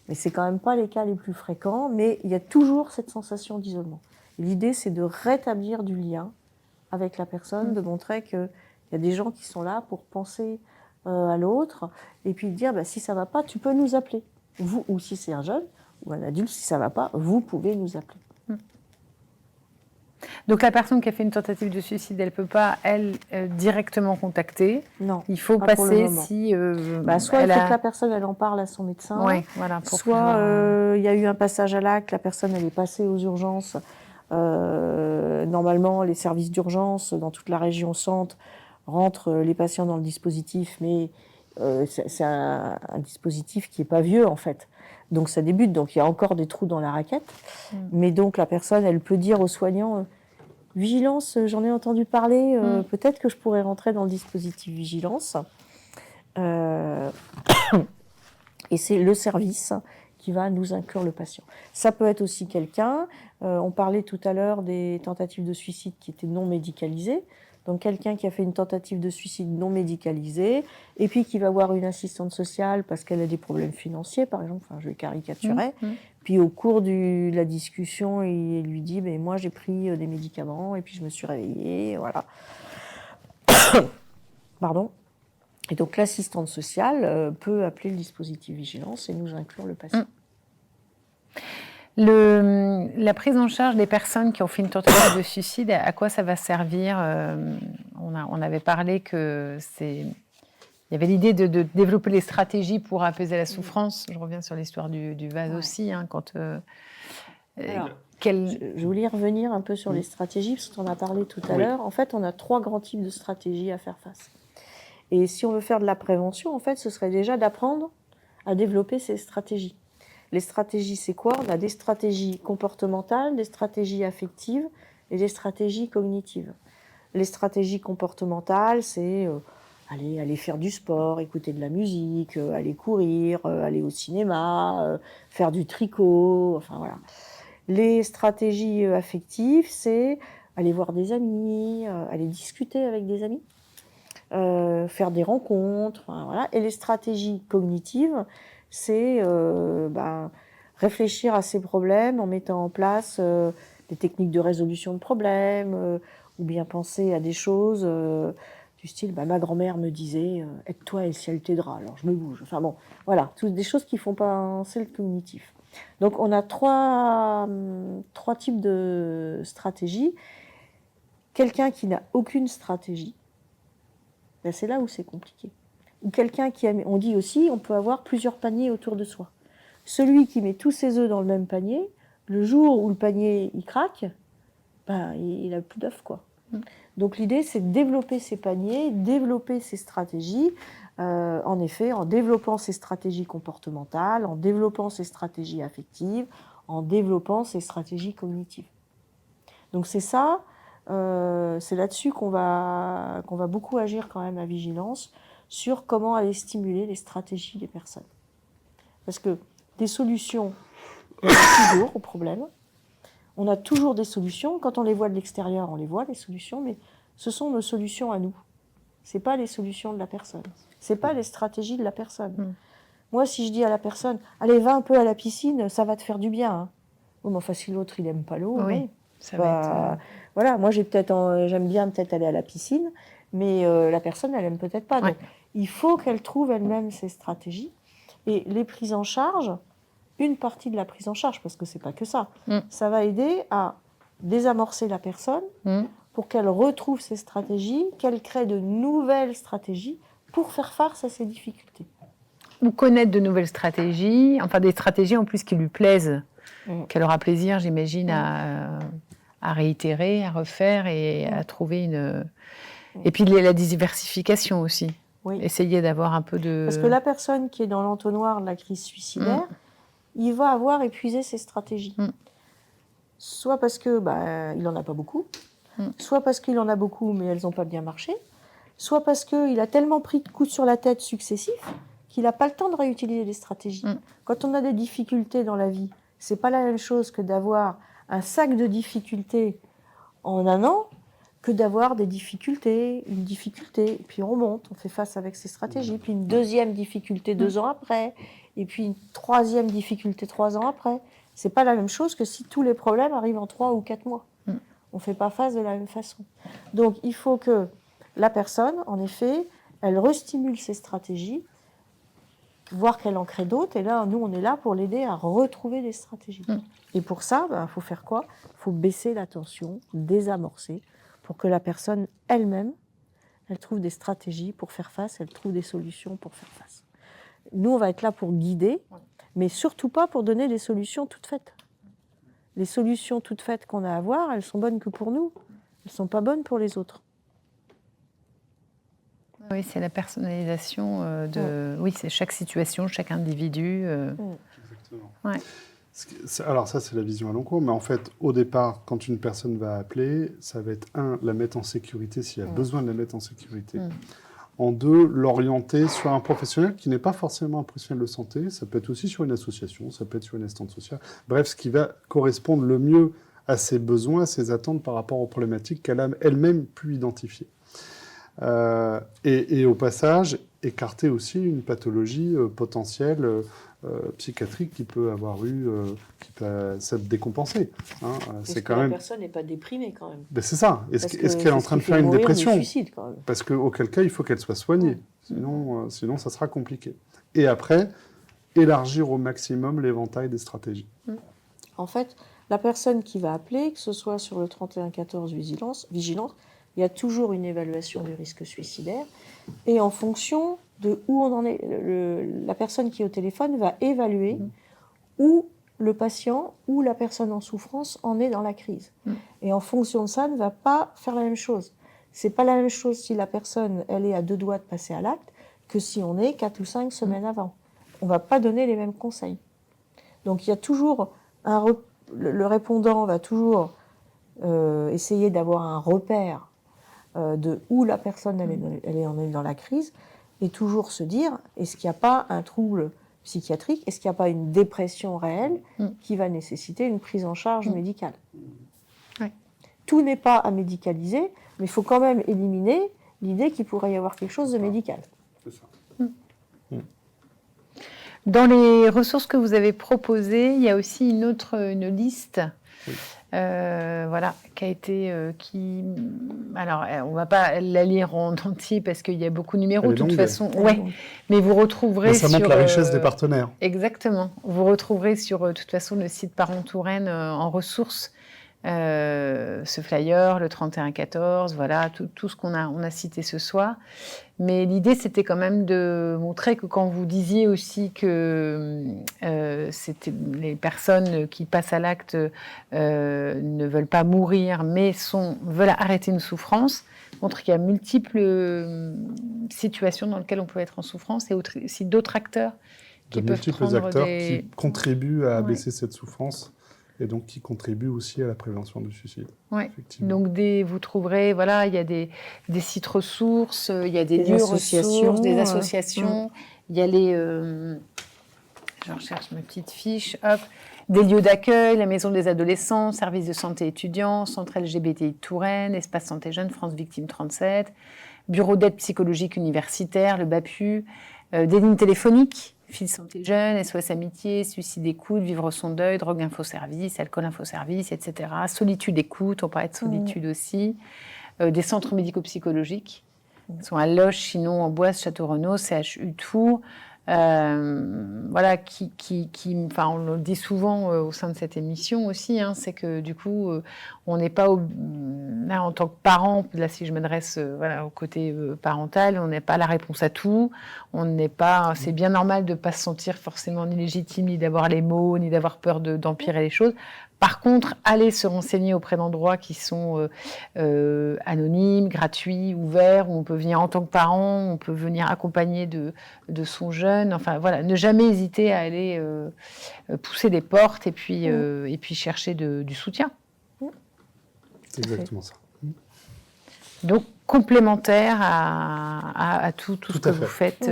Speaker 2: Mais c'est quand même pas les cas les plus fréquents, mais il y a toujours cette sensation d'isolement. L'idée, c'est de rétablir du lien avec la personne, de montrer qu'il y a des gens qui sont là pour penser à l'autre, et puis de dire, bah, si ça va pas, tu peux nous appeler. Vous, ou si c'est un jeune, ou un adulte, si ça va pas, vous pouvez nous appeler.
Speaker 1: Donc la personne qui a fait une tentative de suicide, elle ne peut pas, elle, directement contacter.
Speaker 2: Non.
Speaker 1: Il faut passer si...
Speaker 2: soit il faut que la personne, elle en parle à son médecin.
Speaker 1: Ouais, voilà,
Speaker 2: soit il y a eu un passage à l'acte, la personne, elle est passée aux urgences. Normalement, les services d'urgence dans toute la région centre rentrent les patients dans le dispositif, mais c'est un dispositif qui n'est pas vieux, en fait. Donc ça débute, donc il y a encore des trous dans la raquette. Mais donc la personne, elle peut dire aux soignants... Vigilance, j'en ai entendu parler, peut-être que je pourrais rentrer dans le dispositif vigilance. Et c'est le service qui va nous inclure le patient. Ça peut être aussi quelqu'un, on parlait tout à l'heure des tentatives de suicide qui étaient non médicalisées, donc quelqu'un qui a fait une tentative de suicide non médicalisée, et puis qui va voir une assistante sociale parce qu'elle a des problèmes financiers, par exemple, enfin, je vais caricaturer. Puis au cours de la discussion, il lui dit « moi j'ai pris des médicaments et puis je me suis réveillée, voilà. » Pardon. Et donc l'assistante sociale peut appeler le dispositif vigilance et nous inclure le patient.
Speaker 1: La prise en charge des personnes qui ont fait une tentative de suicide, à quoi ça va servir? On avait parlé que il y avait l'idée de développer les stratégies pour apaiser la souffrance. Je reviens sur l'histoire du vase aussi. Quand,
Speaker 2: Alors, je voulais revenir un peu sur les stratégies, parce qu'on en a parlé tout à l'heure. En fait, on a 3 grands types de stratégies à faire face. Et si on veut faire de la prévention, en fait, ce serait déjà d'apprendre à développer ces stratégies. Les stratégies, c'est quoi? On a des stratégies comportementales, des stratégies affectives et des stratégies cognitives. Les stratégies comportementales, c'est aller faire du sport, écouter de la musique, aller courir, aller au cinéma, faire du tricot, enfin voilà. Les stratégies affectives, c'est aller voir des amis, aller discuter avec des amis, faire des rencontres, enfin, voilà. Et les stratégies cognitives, c'est réfléchir à ces problèmes en mettant en place des techniques de résolution de problèmes, ou bien penser à des choses du style ma grand-mère me disait aide-toi et si elle t'aidera, alors je me bouge. Enfin bon, voilà, toutes des choses qui font penser le cognitif. Donc on a trois types de stratégies. Quelqu'un qui n'a aucune stratégie, c'est là où c'est compliqué. Ou quelqu'un qui on dit aussi, on peut avoir plusieurs paniers autour de soi. Celui qui met tous ses œufs dans le même panier, le jour où le panier il craque, il n'a plus d'œufs, quoi. Donc l'idée, c'est de développer ces paniers, développer ces stratégies, en effet, en développant ces stratégies comportementales, en développant ces stratégies affectives, en développant ces stratégies cognitives. Donc c'est ça, c'est là-dessus qu'on va beaucoup agir quand même à Vigilance, sur comment aller stimuler les stratégies des personnes. Parce que des solutions, il y en a toujours au problème. On a toujours des solutions. Quand on les voit de l'extérieur, on les voit, les solutions, mais ce sont nos solutions à nous. Ce n'est pas les solutions de la personne. Ce n'est pas les stratégies de la personne. Moi, si je dis à la personne, allez, va un peu à la piscine, ça va te faire du bien. Hein. Bon, mais enfin, si l'autre, il n'aime pas l'eau,
Speaker 1: Oui,
Speaker 2: non.
Speaker 1: ça va être...
Speaker 2: Voilà, moi, j'aime bien peut-être aller à la piscine, mais la personne, elle n'aime peut-être pas. Donc, il faut qu'elle trouve elle-même ses stratégies. Et les prises en charge, une partie de la prise en charge, parce que ce n'est pas que ça, ça va aider à désamorcer la personne pour qu'elle retrouve ses stratégies, qu'elle crée de nouvelles stratégies pour faire face à ses difficultés.
Speaker 1: Ou connaître de nouvelles stratégies, enfin des stratégies en plus qui lui plaisent, qu'elle aura plaisir, j'imagine, à réitérer, à refaire et à trouver une... Et puis la diversification aussi. Oui. Essayer d'avoir un peu de...
Speaker 2: Parce que la personne qui est dans l'entonnoir de la crise suicidaire, il va avoir épuisé ses stratégies. Soit parce que il n'en a pas beaucoup, soit parce qu'il en a beaucoup mais elles n'ont pas bien marché, soit parce qu'il a tellement pris de coups sur la tête successifs qu'il n'a pas le temps de réutiliser les stratégies. Quand on a des difficultés dans la vie, c'est pas la même chose que d'avoir un sac de difficultés en un an que d'avoir des difficultés, une difficulté, puis on remonte, on fait face avec ces stratégies, puis une deuxième difficulté 2 ans après, et puis une troisième difficulté 3 ans après. C'est pas la même chose que si tous les problèmes arrivent en 3 ou 4 mois. On ne fait pas face de la même façon. Donc il faut que la personne, en effet, elle restimule ses stratégies, voir qu'elle en crée d'autres, et là, nous, on est là pour l'aider à retrouver des stratégies. Et pour ça, faut faire quoi ? Il faut baisser la tension, désamorcer, pour que la personne elle-même, elle trouve des stratégies pour faire face, elle trouve des solutions pour faire face. Nous, on va être là pour guider, mais surtout pas pour donner des solutions toutes faites. Les solutions toutes faites qu'on a à avoir, elles sont bonnes que pour nous, elles ne sont pas bonnes pour les autres.
Speaker 1: Oui, c'est la personnalisation de... Oui, c'est chaque situation, chaque individu.
Speaker 3: Exactement.
Speaker 1: Ouais.
Speaker 3: Alors ça, c'est la vision à long cours, mais en fait, au départ, quand une personne va appeler, ça va être, la mettre en sécurité s'il y a besoin de la mettre en sécurité. En 2, l'orienter sur un professionnel qui n'est pas forcément un professionnel de santé, ça peut être aussi sur une association, ça peut être sur une assistante sociale, bref, ce qui va correspondre le mieux à ses besoins, à ses attentes par rapport aux problématiques qu'elle a elle-même pu identifier. Et au passage, écarter aussi une pathologie potentielle psychiatrique qui peut avoir eu, qui peut s'être décompensée.
Speaker 2: C'est quand même... La personne n'est pas déprimée quand même.
Speaker 3: Ben c'est ça. Est-ce qu'elle est en train de faire une dépression ? Suicide, quand même. Parce qu'auquel cas, il faut qu'elle soit soignée. Sinon, ça sera compliqué. Et après, élargir au maximum l'éventail des stratégies.
Speaker 2: En fait, la personne qui va appeler, que ce soit sur le 3114 vigilance, il y a toujours une évaluation du risque suicidaire. Et en fonction de où on en est, la personne qui est au téléphone va évaluer où le patient ou la personne en souffrance en est dans la crise. Et en fonction de ça, ne va pas faire la même chose. C'est pas la même chose si la personne elle est à 2 doigts de passer à l'acte que si on est 4 ou 5 semaines avant. On va pas donner les mêmes conseils. Donc il y a toujours le répondant va toujours essayer d'avoir un repère de où la personne elle en est dans la crise, et toujours se dire, est-ce qu'il n'y a pas un trouble psychiatrique, est-ce qu'il n'y a pas une dépression réelle qui va nécessiter une prise en charge médicale. Tout n'est pas à médicaliser, mais il faut quand même éliminer l'idée qu'il pourrait y avoir quelque chose de médical.
Speaker 3: C'est ça.
Speaker 1: Dans les ressources que vous avez proposées, il y a aussi une liste qui a été... Alors, on ne va pas la lire en entier parce qu'il y a beaucoup de numéros, de toute façon. Mais vous retrouverez
Speaker 3: ça montre la richesse des partenaires.
Speaker 1: Exactement. Vous retrouverez sur, de toute façon, le site Parents Touraine en ressources ce flyer, le 3114, voilà, tout ce qu'on a cité ce soir. Mais l'idée, c'était quand même de montrer que quand vous disiez aussi que c'était les personnes qui passent à l'acte ne veulent pas mourir, mais veulent arrêter une souffrance, montre qu'il y a multiples situations dans lesquelles on peut être en souffrance et aussi d'autres acteurs qui peuvent prendre
Speaker 3: qui contribuent à abaisser cette souffrance. Et donc qui contribue aussi à la prévention du suicide.
Speaker 1: Oui. Donc vous trouverez, voilà, il y a des sites ressources, il y a des lieux ressources, des associations. Il y a les, je recherche ma petite fiche, hop, Des lieux d'accueil, la maison des adolescents, service de santé étudiants, centre LGBTI de Touraine, espace santé jeune, France Victime 37, bureau d'aide psychologique universitaire, le BAPU, des lignes téléphoniques, fil santé jeune, SOS Amitié, suicide écoute, vivre son deuil, drogue infoservice, alcool infoservice, etc. Solitude écoute, on parlait de solitude aussi, des centres médico-psychologiques, qui sont à Loches, Chinon, Amboise, Château-Renaud, CHU Tours, voilà, enfin, on le dit souvent au sein de cette émission aussi, hein, c'est que du coup, on n'est pas, là, en tant que parent, là si je m'adresse voilà, au côté parental, on n'est pas la réponse à tout, on n'est pas, c'est bien normal de ne pas se sentir forcément ni légitime, ni d'avoir les mots, ni d'avoir peur d'empirer les choses. Par contre, aller se renseigner auprès d'endroits qui sont anonymes, gratuits, ouverts, où on peut venir en tant que parent, on peut venir accompagner de son jeune. Enfin, voilà, ne jamais hésiter à aller pousser des portes et puis chercher du soutien.
Speaker 3: C'est exactement ça.
Speaker 1: Donc, complémentaire à tout ce que vous faites.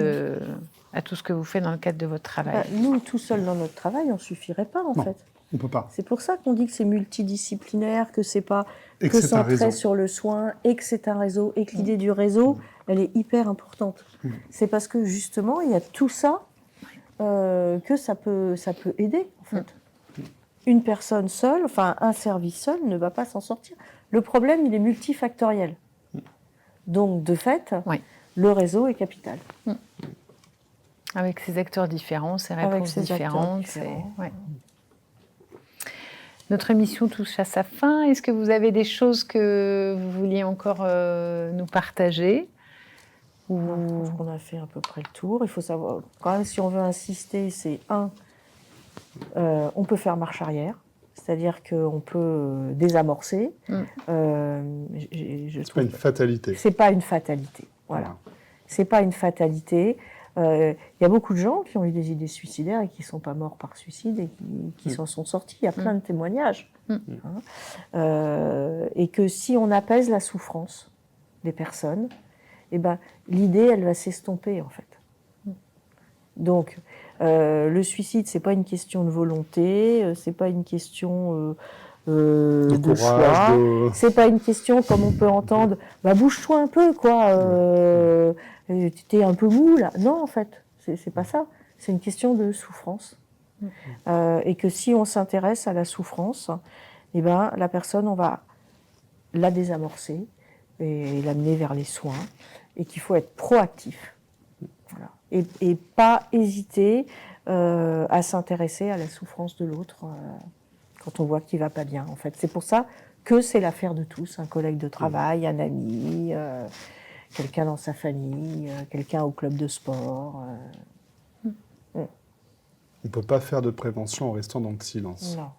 Speaker 1: À tout ce que vous faites dans le cadre de votre travail.
Speaker 2: Nous, tout seuls dans notre travail, on ne suffirait pas, en fait.
Speaker 3: On ne peut pas.
Speaker 2: C'est pour ça qu'on dit que c'est multidisciplinaire, que c'est pas que centré sur le soin, et que c'est un réseau, et que l'idée du réseau, elle est hyper importante. C'est parce que justement, il y a tout ça que ça peut aider, en fait. Une personne seule, enfin un service seul, ne va pas s'en sortir. Le problème, il est multifactoriel. Donc, de fait, le réseau est capital.
Speaker 1: Avec ses acteurs différents, ses réponses différentes. Notre émission touche à sa fin. Est-ce que vous avez des choses que vous vouliez encore nous partager?
Speaker 2: Je pense qu'on a fait à peu près le tour. Il faut savoir, quand même, si on veut insister, c'est on peut faire marche arrière, c'est-à-dire qu'on peut désamorcer.
Speaker 3: C'est pas une fatalité.
Speaker 2: C'est pas une fatalité. Voilà. C'est pas une fatalité. Il y a beaucoup de gens qui ont eu des idées suicidaires et qui ne sont pas morts par suicide et qui s'en sont sortis. Il y a plein de témoignages. Et que si on apaise la souffrance des personnes, eh ben, l'idée, elle va s'estomper, en fait. Donc, le suicide, c'est pas une question de volonté, c'est pas une question de choix, c'est pas une question, comme on peut entendre, bouge-toi un peu, quoi. Tu t'es un peu mou, là. Non, en fait, c'est pas ça. C'est une question de souffrance. Et que si on s'intéresse à la souffrance, eh ben, la personne, on va la désamorcer et l'amener vers les soins. Et qu'il faut être proactif. Voilà. Et pas hésiter à s'intéresser à la souffrance de l'autre quand on voit qu'il ne va pas bien, en fait. C'est pour ça que c'est l'affaire de tous. Un collègue de travail, un ami... quelqu'un dans sa famille, quelqu'un au club de sport.
Speaker 3: On ne peut pas faire de prévention en restant dans le silence.
Speaker 2: Non.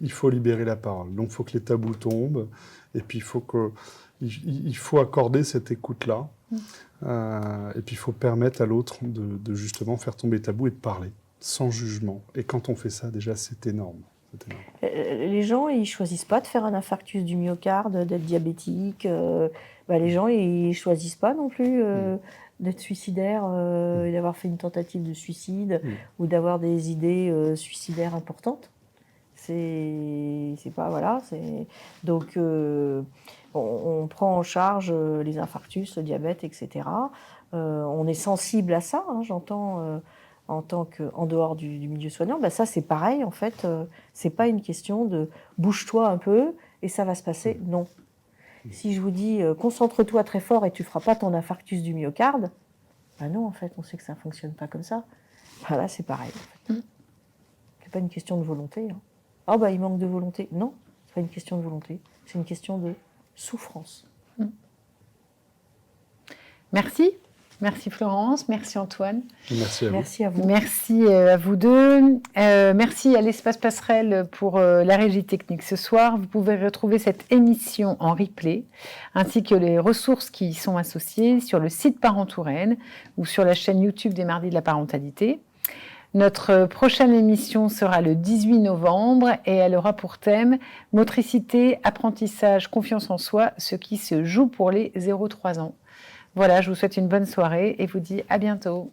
Speaker 3: Il faut libérer la parole. Donc il faut que les tabous tombent. Et puis il faut accorder cette écoute-là. Et puis il faut permettre à l'autre de justement faire tomber les tabous et de parler, sans jugement. Et quand on fait ça, déjà, c'est énorme.
Speaker 2: Les gens, ils ne choisissent pas de faire un infarctus du myocarde, d'être diabétique. Les gens, ils ne choisissent pas non plus d'être suicidaires et d'avoir fait une tentative de suicide ou d'avoir des idées suicidaires importantes. C'est pas, voilà. Donc, on prend en charge les infarctus, le diabète, etc. On est sensible à ça, hein, j'entends... en dehors du milieu soignant, ça c'est pareil en fait, c'est pas une question de bouge-toi un peu et ça va se passer, non. Si je vous dis concentre-toi très fort et tu feras pas ton infarctus du myocarde, non en fait, on sait que ça fonctionne pas comme ça. Là c'est pareil en fait. C'est pas une question de volonté. Il manque de volonté. Non, c'est pas une question de volonté, c'est une question de souffrance.
Speaker 1: Merci. Merci Florence, merci Antoine.
Speaker 3: Merci à vous.
Speaker 2: Merci à vous.
Speaker 1: Merci à vous deux. Merci à l'Espace Passerelle pour la régie technique ce soir. Vous pouvez retrouver cette émission en replay, ainsi que les ressources qui y sont associées sur le site Parents Touraine ou sur la chaîne YouTube des Mardis de la Parentalité. Notre prochaine émission sera le 18 novembre et elle aura pour thème « Motricité, apprentissage, confiance en soi, ce qui se joue pour les 0-3 ans ». Voilà, je vous souhaite une bonne soirée et vous dis à bientôt.